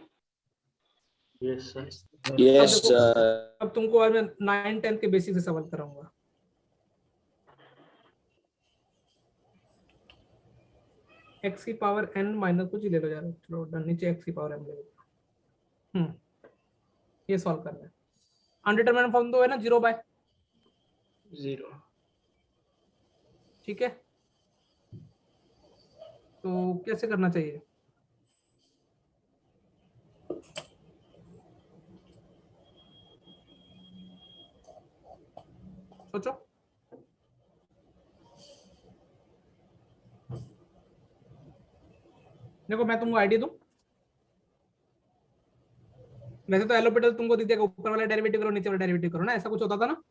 Yes sir. Yes sir. अब तुमको आज मैं 9 10 के बेसिक से सवाल कराऊंगा। x की पावर n माइनस कुछ ही ले लो यार, चलो डन, नीचे x की पावर m ले लो। ये सॉल्व करना है। अनडिटरमिनेट फॉर्म तो है ना 0/0, ठीक है। तो कैसे करना चाहिए? सोचो। देखो मैं तुमको आइडिया दूं, वैसे तो एल ऑर्बिटल तुमको दे देगा ऊपर वाला डेरिवेटिव करो नीचे वाला डेरिवेटिव करो ना, ऐसा कुछ होता था ना।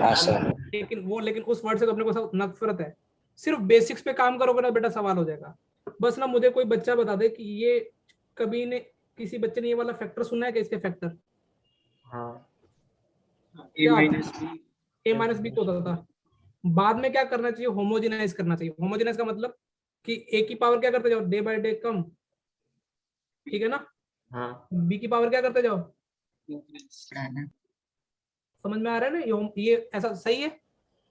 हाँ सर। लेकिन उस वर्ड से तो अपने को नफरत है। सिर्फ बेसिक्स पे काम करोगे ना बेटा, सवाल हो जाएगा। बस ना मुझे कोई बच्चा बता दे कि ये कभी ने किसी बच्चे ने ये वाला फैक्टर सुना है कि इसके फैक्टर a-b तो होता था। बाद में क्या करना चाहिए? होमोजेनाइज करना चाहिए। होमोजेनाइज का मतलब कि a की पावर क्या करते जाओ, डे बाय डे कम, ठीक है ना। b की पावर क्या करते जाओ, समझ में आ रहा है ना? ये ऐसा सही है।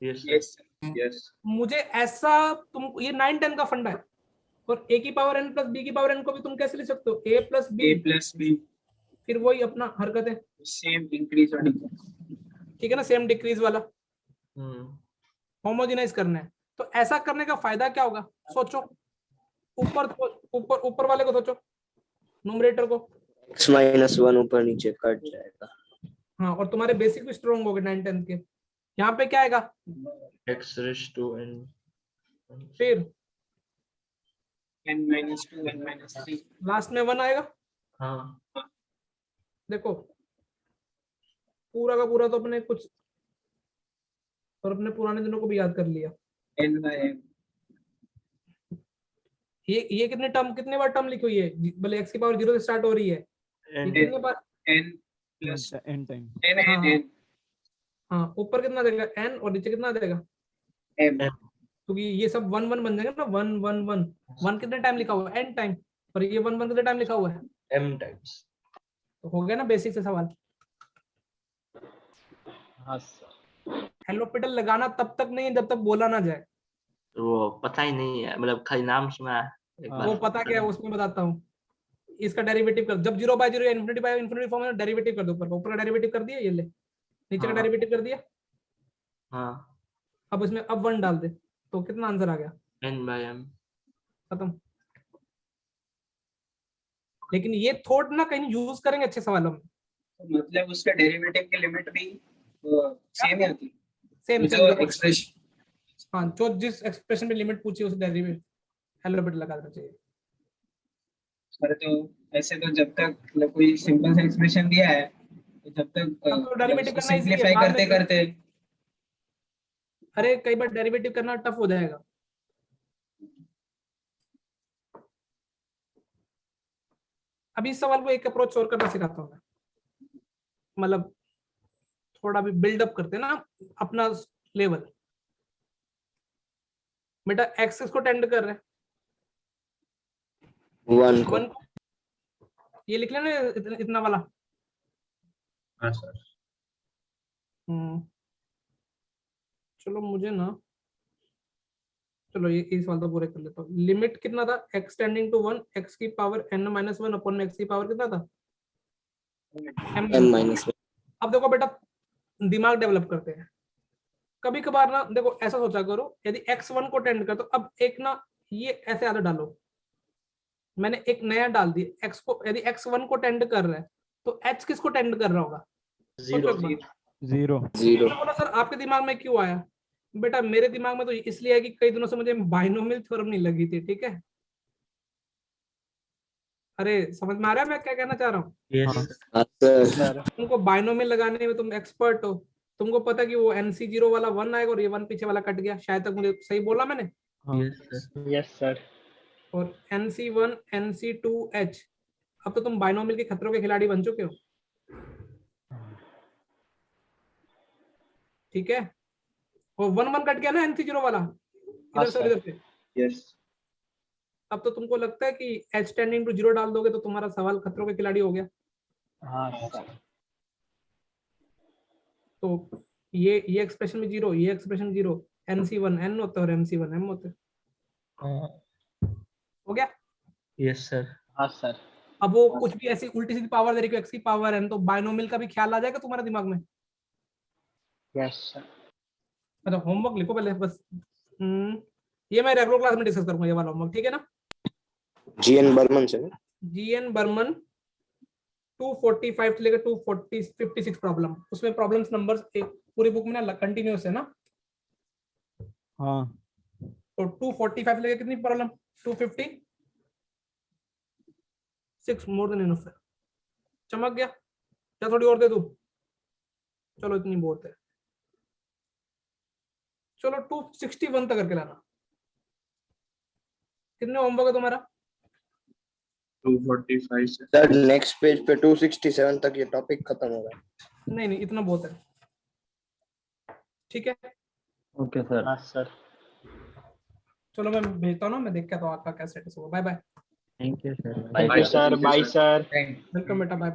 यस मुझे ऐसा, तुम ये 9 10 का फंडा है। और a की पावर n प्लस b की पावर n को भी तुम कैसे लिख सकते हो? a प्लस b, फिर वही अपना हरकत है, सेम इंक्रीज और ठीक है ना, सेम डिक्रीज वाला। होमोजेनाइज करना है। तो ऐसा करने का फायदा क्या होगा? सोचो, ऊपर ऊपर ऊपर वाले को सोचो, न्यूमरेटर को। x -1 ऊपर नीचे कट जाएगा। हाँ, और तुम्हारे बेसिक भी स्ट्रॉन्ग हो गए 9 10 के। यहाँ पे क्या आएगा? x raised to n। फिर n -2 n -3 लास्ट में 1 आएगा। हाँ देखो पूरा का पूरा तो अपने कुछ और अपने पुराने दिनों को भी याद कर लिया। n/m ये कितने बार टर्म लिखी हुई है? भले x की पावर 0 से स्टार्ट हो रही है, ये कितने बार? n plus n time. n हाँ, ऊपर कितना देगा n और नीचे कितना देगा m क्योंकि ये सब 1 1 बन जाएगा ना। 1 1 1 1 कितने टाइम लिखा हुआ है? n time. और ये 1 1 कितने टाइम लिखा हुआ है? m times। तो हो गया ना बेसिक से सवाल। एल ऑर्बिटल लगाना तब तक नहीं है जब तक बोला ना जाए। वो पता ही नहीं है, मतलब खाली नाम सुना है एक वो पता क्या है उसमें बताता हूँ। इसका डेरिवेटिव कर, जब 0/0 या इनफिनिटी फॉर्म में डेरिवेटिव कर दो। ऊपर का डेरिवेटिव कर दिया, ये ले, नीचे का डेरिवेटिव कर दिया। हाँ अब उसमें अब 1 डाल दे, तो कितना आंसर आ गया? n/m। खत्म। लेकिन ये थॉट ना कहीं यूज करेंगे अच्छे सवालों में। मतलब उसका डेरिवेटिव की लिमिट भी सेम ही आती सेम जो सेम एक्सप्रेशन। हाँ, जो जिस एक्सप्रेशन में लिमिट पूछी उस डेरिवेटिव एलोमेट लगा देना चाहिए। सर तो ऐसे तो जब तक मतलब कोई सिंपल सा एक्सप्रेशन दिया है तो जब तक अब तो डेरिवेटिव उसको करना इजी है, सिंपलीफाई बाद करते में करते अरे कई बार डेरिवेटिव करना टफ हो जाएगा। अभी इस सवाल को एक अप्रोच और करना सिखाता हूँ मैं, मतलब थोड़ा भी बिल्डअप करते हैं ना अपना लेवल। बेटा एक्स किसको टेंड कर रहे हैं? 1 को। 1 को। ये लिख लेना इतना वाला। हाँ सर। चलो मुझे ना, चलो ये इस वाला तो पूरे कर लेता हूँ। लिमिट कितना था? x टेंडिंग टू 1 x की पावर n-1 अपॉन में x की पावर कितना था? m-1। अब देखो बेटा दिमाग डेवलप करते हैं। कभी कभार ना देखो ऐसा सोचा करो, यदि x1 को टेंड कर तो अब एक ना ये ऐसे आदत डालो, मैंने एक नया डाल दिया x को, यदि x1 को टेंड कर रहा है तो h किसको टेंड कर रहा होगा? जीरो। बोला सर आपके दिमाग में क्यों आया? बेटा मेरे दिमाग में तो इसलिए है कि कई दिनों से मुझे बाइनोमियल थ्योरम नहीं लगी थी, ठीक है? अरे समझ में आ रहा है मैं क्या कहना चाह रहा हूँ? तुमको बाइनोमियल लगाने में तुम एक्सपर्ट हो, तुमको पता कि वो NC0 वाला 1 आएगा और ये 1 पीछे वाला कट गया, शायद तक मुझे सही बोला मैंने? Yes sir. और NC1 NC2H। अब तो तुम बाइनोमियल के खतरों के खिलाड़ी बन चुके हो, ठीक है? और 1 कट गया ना NC0 वाला, इधर से इधर से। यस। अब तो तुमको लगता है कि h टेंडिंग टू 0 डाल दोगे तो तुम्हारा सवाल खतरों के खिलाड़ी हो गया। हाँ सर। तो ये एक्सप्रेशन में 0, ये एक्सप्रेशन 0, NC1 n होता है और MC1 m होता है। हो गया? Yes sir. हाँ सर। अब वो कुछ भी ऐसी उल्टी सीधी पावर दे रही है x की पावर n, तो बाइनोमियल का भी ख्याल आ जाएगा तुम्हारे दिमाग में। Yes sir. मतलब होमवर्क लिखो पहले बस। ये मैं रेगुलर क्लास में डिस्कस करूंगा ये वाला होमवर्क, ठीक है ना? GN बर्मन से। GN बर्मन 245 से लेकर 256 प्रॉब्लम, उसमें प्रॉब्लम्स नंबर्स एक पूरी बुक में ना कंटिन्यूस है ना। हाँ। तो 245 से लेकर कितनी प्रॉब्लम? 256, मोर देन इनफ है। चमक गया क्या? थोड़ी और दे दूं? चलो इतनी बहुत है। चलो 261 तक करके लाना। कितने होमवर्क है तुम्हारा? 245 से। सर नेक्स्ट पेज पे 267 तक ये टॉपिक खत्म होगा। नहीं नहीं इतना बहुत है, ठीक है? Okay sir. हाँ सर। चलो मैं भेजता हूँ ना, मैं देख के आता हूँ आपका क्या स्टेटस होगा। Bye bye. Thank you sir. Thank you sir. Bye sir. Welcome बेटा, बाय बाय।